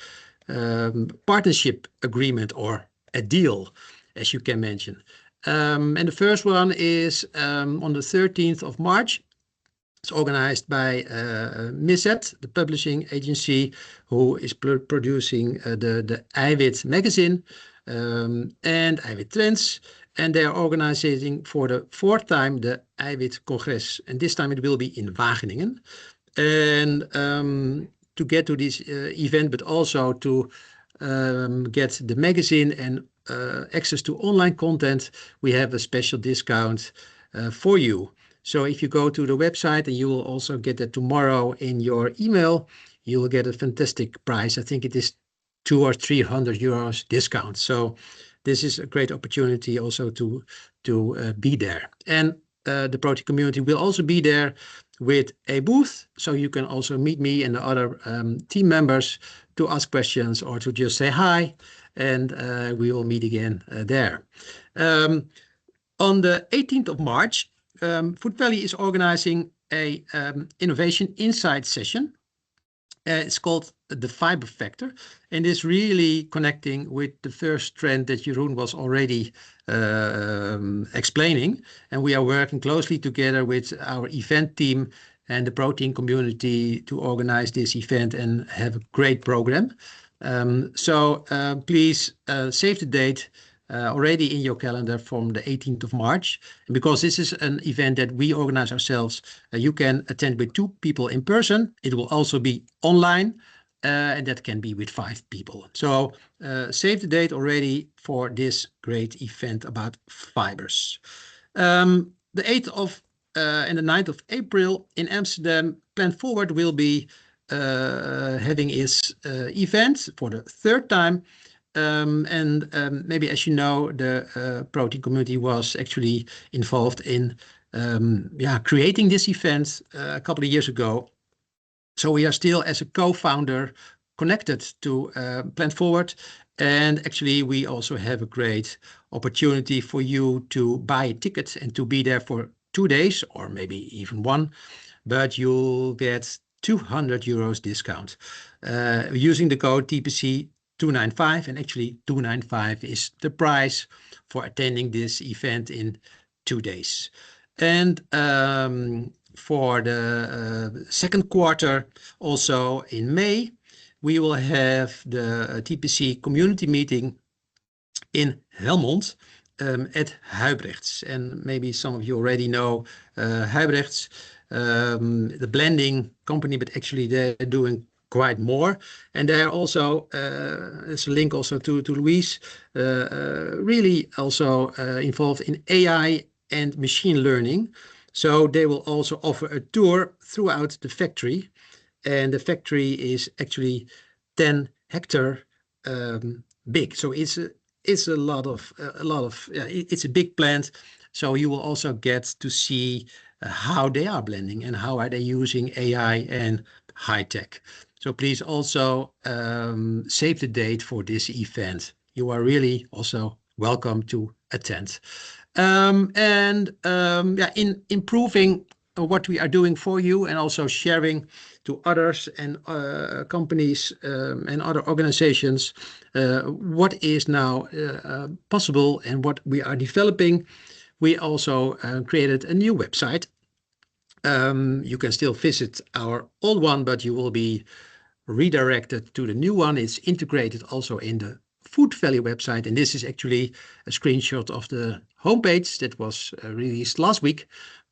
partnership agreement or a deal, as you can mention. And the first one is on the 13th of March. It's organized by Misset, the publishing agency, who is producing the Eiwit magazine and Eiwit Trends. And they are organizing for the fourth time the Eiwit Congress. And this time it will be in Wageningen. And to get to this event, but also to get the magazine and access to online content, we have a special discount for you. So if you go to the website, and you will also get that tomorrow in your email, you will get a fantastic price. I think it is 200 or 300 euros discount. So this is a great opportunity also to be there. And the protein community will also be there with a booth, so you can also meet me and the other team members to ask questions or to just say hi, and we will meet again there. On the 18th of March, Food Valley is organizing a innovation insight session. It's called the fiber factor, and is really connecting with the first trend that Jeroen was already explaining. And we are working closely together with our event team and the protein community to organize this event and have a great program. So please save the date already in your calendar from the 18th of March. And because this is an event that we organize ourselves, you can attend with 2 people in person. It will also be online, and that can be with 5 people. So save the date already for this great event about fibers. The 8th of and the 9th of April in Amsterdam, Plan Forward will be having its event for the 3rd time. Maybe as you know, the protein community was actually involved in creating this event a couple of years ago. So we are still, as a co-founder, connected to Plan Forward. And actually, we also have a great opportunity for you to buy a ticket and to be there for 2 days or maybe even 1. But you'll get €200 discount using the code TPC 295, and actually 295 is the price for attending this event in 2 days. And for the second quarter, also in May, we will have the TPC community meeting in Helmond at Huybrechts. And maybe some of you already know Huybrechts, the blending company, but actually they're doing quite more. And they're also, there's a link also to Louise, really also involved in AI and machine learning. So they will also offer a tour throughout the factory. And the factory is actually 10 hectare big. So it's a lot of it's a big plant. So you will also get to see how they are blending and how are they using AI and high tech. So please also save the date for this event. You are really also welcome to attend. In improving what we are doing for you and also sharing to others and companies and other organizations what is now possible and what we are developing, we also created a new website. You can still visit our old one, but you will be redirected to the new one. It's integrated also in the Food Valley website, and this is actually a screenshot of the homepage that was released last week.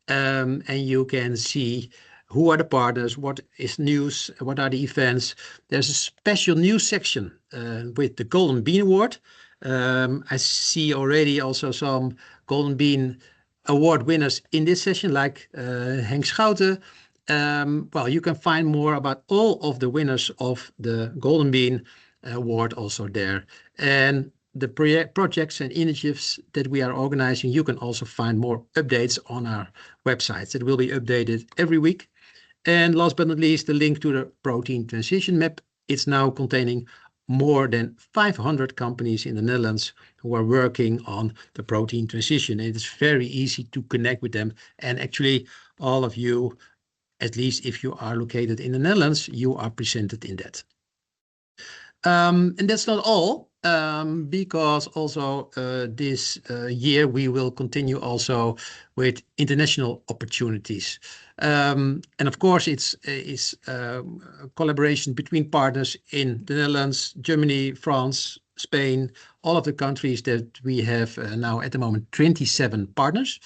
And you can see who are the partners, what is news, what are the events. There's a special news section with the Golden Bean Award. I see already also some Golden Bean Award winners in this session, like Henk Schouten. Well, you can find more about all of the winners of the Golden Bean Award also there. And the projects and initiatives that we are organizing, you can also find more updates on our websites. It will be updated every week. And last but not least, the link to the protein transition map. It's now containing more than 500 companies in the Netherlands who are working on the protein transition. It is very easy to connect with them. And actually, all of you, at least if you are located in the Netherlands, you are presented in that. And that's not all, because also this year we will continue also with international opportunities. And of course, it's a collaboration between partners in the Netherlands, Germany, France, Spain, all of the countries that we have now at the moment 27 partners.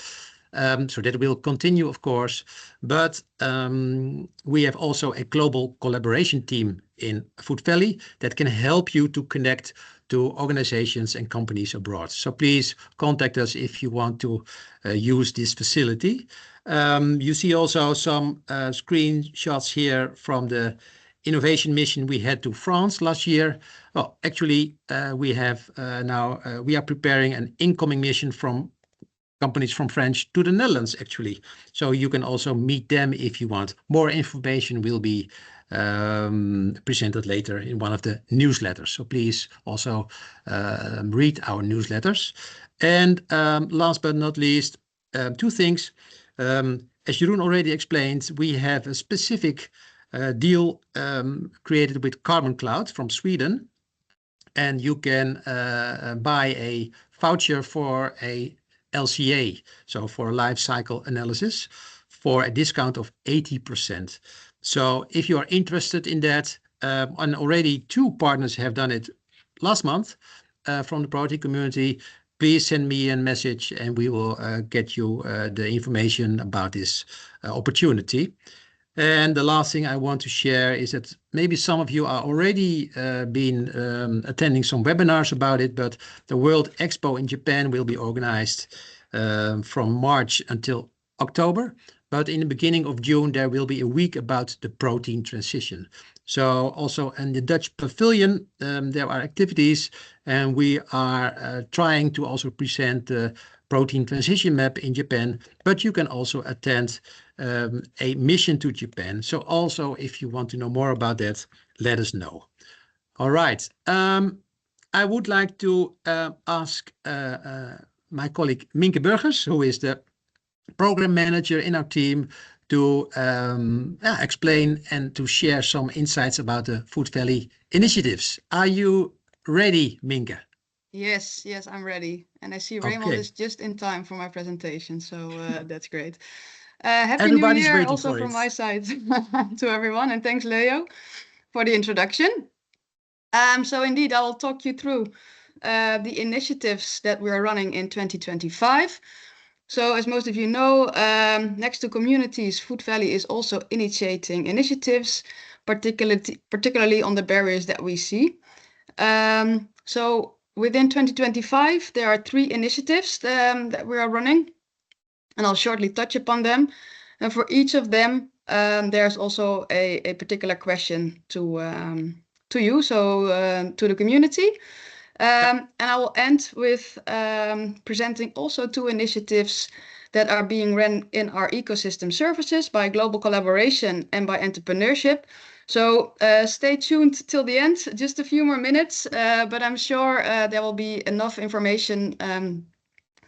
So that will continue, of course, but we have also a global collaboration team in Food Valley that can help you to connect to organizations and companies abroad. So please contact us if you want to use this facility. You see also some screenshots here from the innovation mission we had to France last year. Well, actually, we have now we are preparing an incoming mission from companies from French to the Netherlands, actually. So you can also meet them if you want. More information will be presented later in one of the newsletters. So please also read our newsletters. And last but not least, two things. As Jeroen already explained, we have a specific deal created with Carbon Cloud from Sweden. And you can buy a voucher for a LCA, so for a life cycle analysis, for a discount of 80%. So if you are interested in that, and already 2 partners have done it last month from the protein community, please send me a message and we will get you the information about this opportunity. And the last thing I want to share is that maybe some of you are already been attending some webinars about it, but the World Expo in Japan will be organized from March until October. But in the beginning of June, there will be a week about the protein transition. So also in the Dutch pavilion, there are activities, and we are trying to also present the protein transition map in Japan, but you can also attend a mission to Japan. So also, if you want to know more about that, let us know. All right. I would like to ask my colleague Minke Burgers, who is the program manager in our team, to explain and to share some insights about the Food Valley initiatives. Are you ready, Minke? Yes, I'm ready. And I see Raymond is just in time for my presentation, so that's great. Happy Everybody's New Year waiting also for from it. my side to everyone, and thanks Leo for the introduction. So indeed, I will talk you through the initiatives that we are running in 2025. So as most of you know, next to communities, Food Valley is also initiating initiatives, particularly on the barriers that we see. So within 2025, there are 3 initiatives that we are running, and I'll shortly touch upon them. And for each of them, there's also a particular question to you, so to the community. And I will end with presenting also 2 initiatives that are being run in our ecosystem services by global collaboration and by entrepreneurship. So stay tuned till the end, just a few more minutes, but I'm sure there will be enough information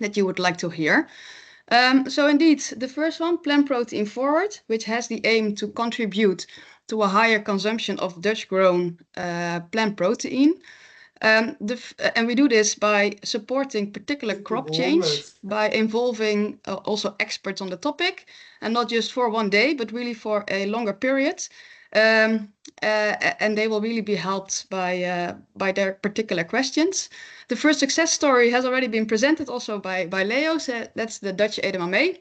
that you would like to hear. So indeed, the first one, Plant Protein Forward, which has the aim to contribute to a higher consumption of Dutch-grown plant protein. And we do this by supporting particular crop change, by involving also experts on the topic, and not just for one day, but really for a longer period. And they will really be helped by their particular questions. The first success story has already been presented also by Leo. So that's the Dutch edamame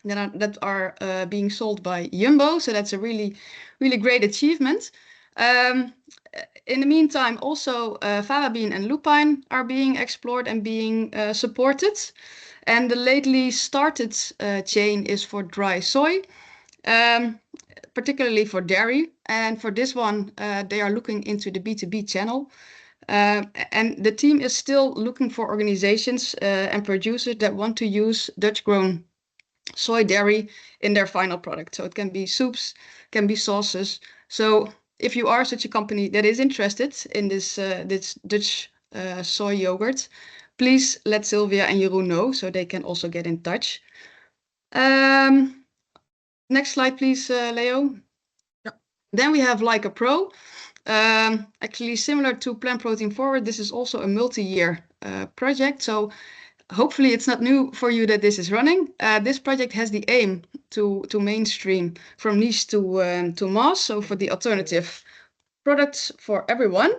that are being sold by Jumbo. So that's a really, really great achievement. In the meantime, also fava bean and lupine are being explored and being supported. And the lately started chain is for dry soy, particularly for dairy. And for this one, they are looking into the B2B channel. And the team is still looking for organizations and producers that want to use Dutch-grown soy dairy in their final product. So it can be soups, can be sauces. So if you are such a company that is interested in this Dutch soy yogurt, please let Sylvia and Jeroen know so they can also get in touch. Next slide, please, Leo. Yeah. Then we have Like a Pro. Actually, similar to Plant Protein Forward, this is also a multi-year project. So hopefully it's not new for you that this is running. This project has the aim to mainstream from niche to mass, so for the alternative products for everyone.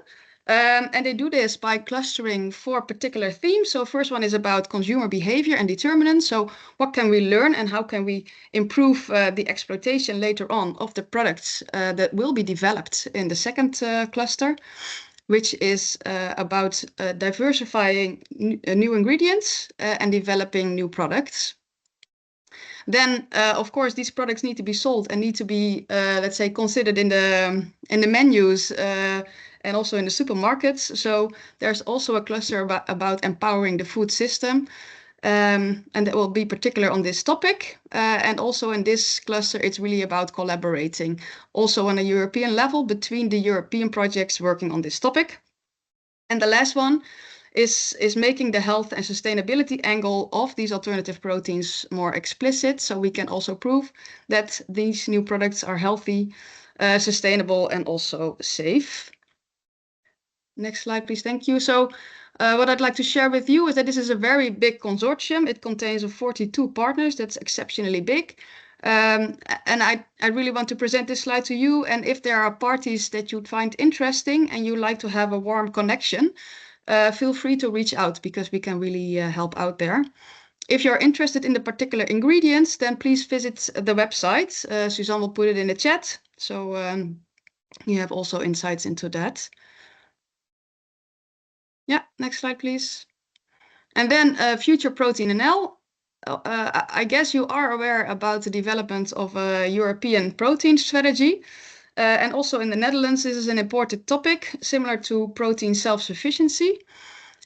And they do this by clustering 4 particular themes. So first one is about consumer behavior and determinants. So what can we learn and how can we improve the exploitation later on of the products that will be developed in the second cluster, which is about diversifying new ingredients and developing new products. Then, of course, these products need to be sold and need to be, let's say, considered in the menus and also in the supermarkets. So there's also a cluster about empowering the food system. And that will be particular on this topic. And also in this cluster, it's really about collaborating also on a European level between the European projects working on this topic. And the last one is making the health and sustainability angle of these alternative proteins more explicit, so we can also prove that these new products are healthy, sustainable, and also safe. Next slide, please. Thank you. So what I'd like to share with you is that this is a very big consortium. It contains 42 partners. That's exceptionally big. And I really want to present this slide to you. And if there are parties that you'd find interesting and you like to have a warm connection, feel free to reach out, because we can really help out there. If you're interested in the particular ingredients, then please visit the website. Suzanne will put it in the chat, so you have also insights into that. Yeah, next slide, please. And then Future Protein NL. I guess you are aware about the development of a European protein strategy. And also in the Netherlands, this is an important topic, similar to protein self-sufficiency.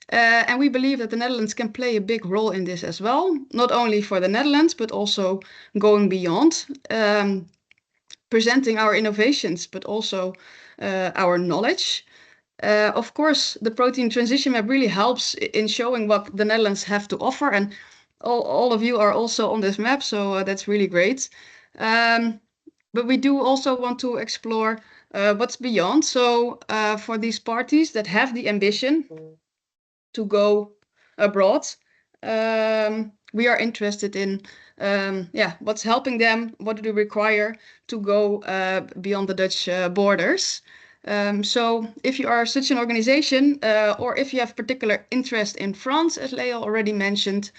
And we believe that the Netherlands can play a big role in this as well, not only for the Netherlands, but also going beyond, presenting our innovations, but also our knowledge. Of course, the protein transition map really helps in showing what the Netherlands have to offer. And all of you are also on this map, so that's really great. But we do also want to explore what's beyond. So for these parties that have the ambition to go abroad, we are interested in what's helping them, what do they require to go beyond the Dutch borders. So if you are such an organization, or if you have particular interest in France, as Leo already mentioned,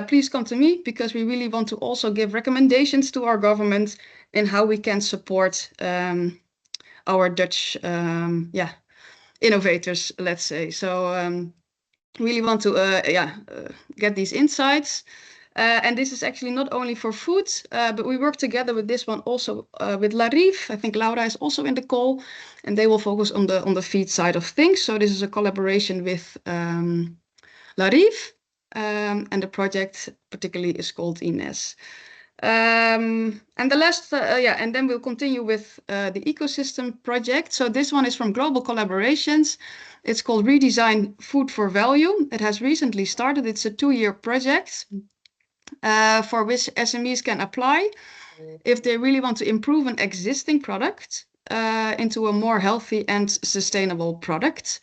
please come to me, because we really want to also give recommendations to our government in how we can support our Dutch innovators, let's say. So really want to get these insights. And this is actually not only for food, but we work together with this one also with Larive. I think Laura is also in the call, and they will focus on the feed side of things. So this is a collaboration with Larive, and the project particularly is called Ines. And the last, and then we'll continue with the ecosystem project. So this one is from Global Collaborations. It's called Redesign Food for Value. It has recently started. It's a 2-year project for which SMEs can apply if they really want to improve an existing product into a more healthy and sustainable product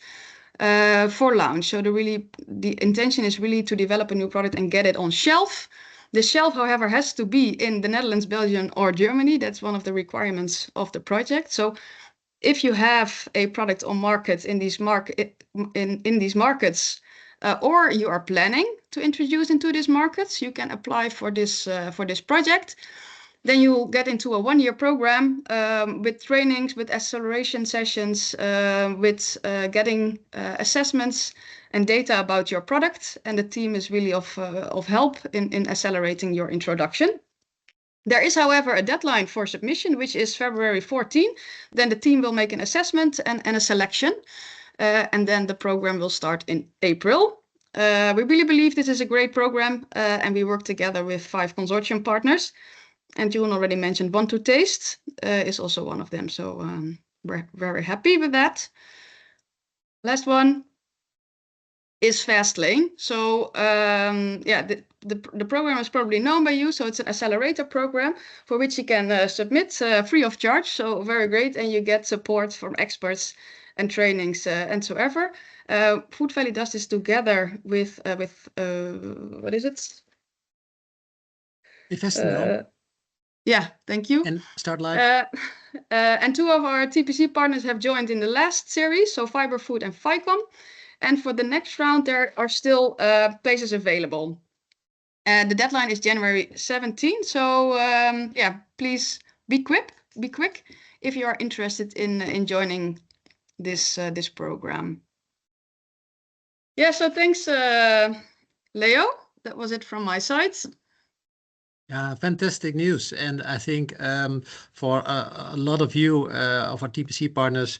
for launch. So the intention is really to develop a new product and get it on shelf. The shelf, however, has to be in the Netherlands, Belgium, or Germany. That's one of the requirements of the project. So if you have a product on market in these markets, or you are planning to introduce into these markets, you can apply for this project. Then you will get into a 1-year program with trainings, with acceleration sessions, with getting assessments and data about your product. And the team is really of help in accelerating your introduction. There is, however, a deadline for submission, which is February 14. Then the team will make an assessment and a selection. And then the program will start in April. We really believe this is a great program, and we work together with 5 consortium partners. And June already mentioned Want to Taste is also one of them. So we're very happy with that. Last one is Fastlane. So the program is probably known by you. So it's an accelerator program for which you can submit free of charge. So very great. And you get support from experts and trainings and so ever. Food Valley does this together with what is it? Festival. Yeah, thank you. And Start Live. And 2 of our TPC partners have joined in the last series, so Fiber Food and Ficom. And for the next round, there are still places available. The deadline is January 17. So please be quick if you are interested in joining this program. Yeah, so thanks, Leo. That was it from my side. Fantastic news. And I think for a lot of you, of our TPC partners,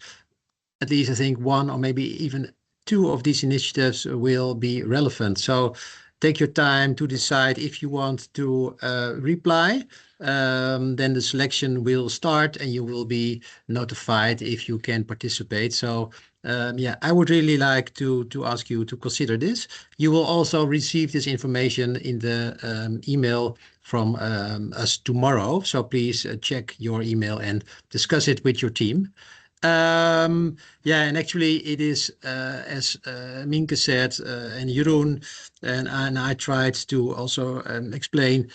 at least I think 1 or maybe even 2 of these initiatives will be relevant. So take your time to decide if you want to reply. Then the selection will start and you will be notified if you can participate. So yeah, I would really like to ask you to consider this. You will also receive this information in the email from us tomorrow. So please check your email and discuss it with your team. Yeah, and actually it is, as Minke said, and Jeroen, and I tried to also explain,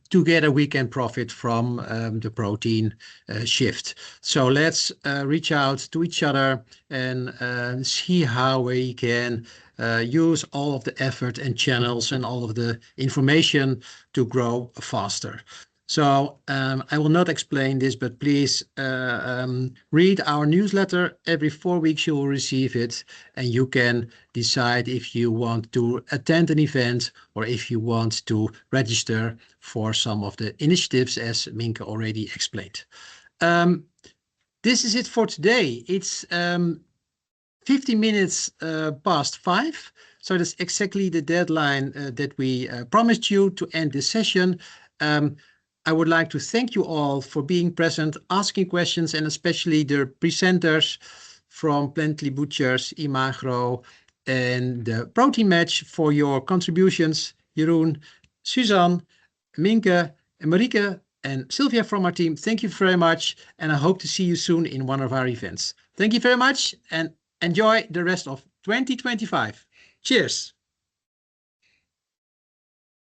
together we can profit from the protein shift. So let's reach out to each other and see how we can use all of the effort and channels and all of the information to grow faster. So I will not explain this, but please read our newsletter. Every 4 weeks you will receive it, and you can decide if you want to attend an event or if you want to register for some of the initiatives, as Minke already explained. This is it for today. It's 15 minutes past 5. So that's exactly the deadline that we promised you to end this session. I would like to thank you all for being present, asking questions, and especially the presenters from Plantly Butchers, Imagro, and the Protein Match for your contributions. Jeroen, Suzanne, Minke, and Marieke, and Sylvia from our team, thank you very much. And I hope to see you soon in one of our events. Thank you very much and enjoy the rest of 2025. Cheers.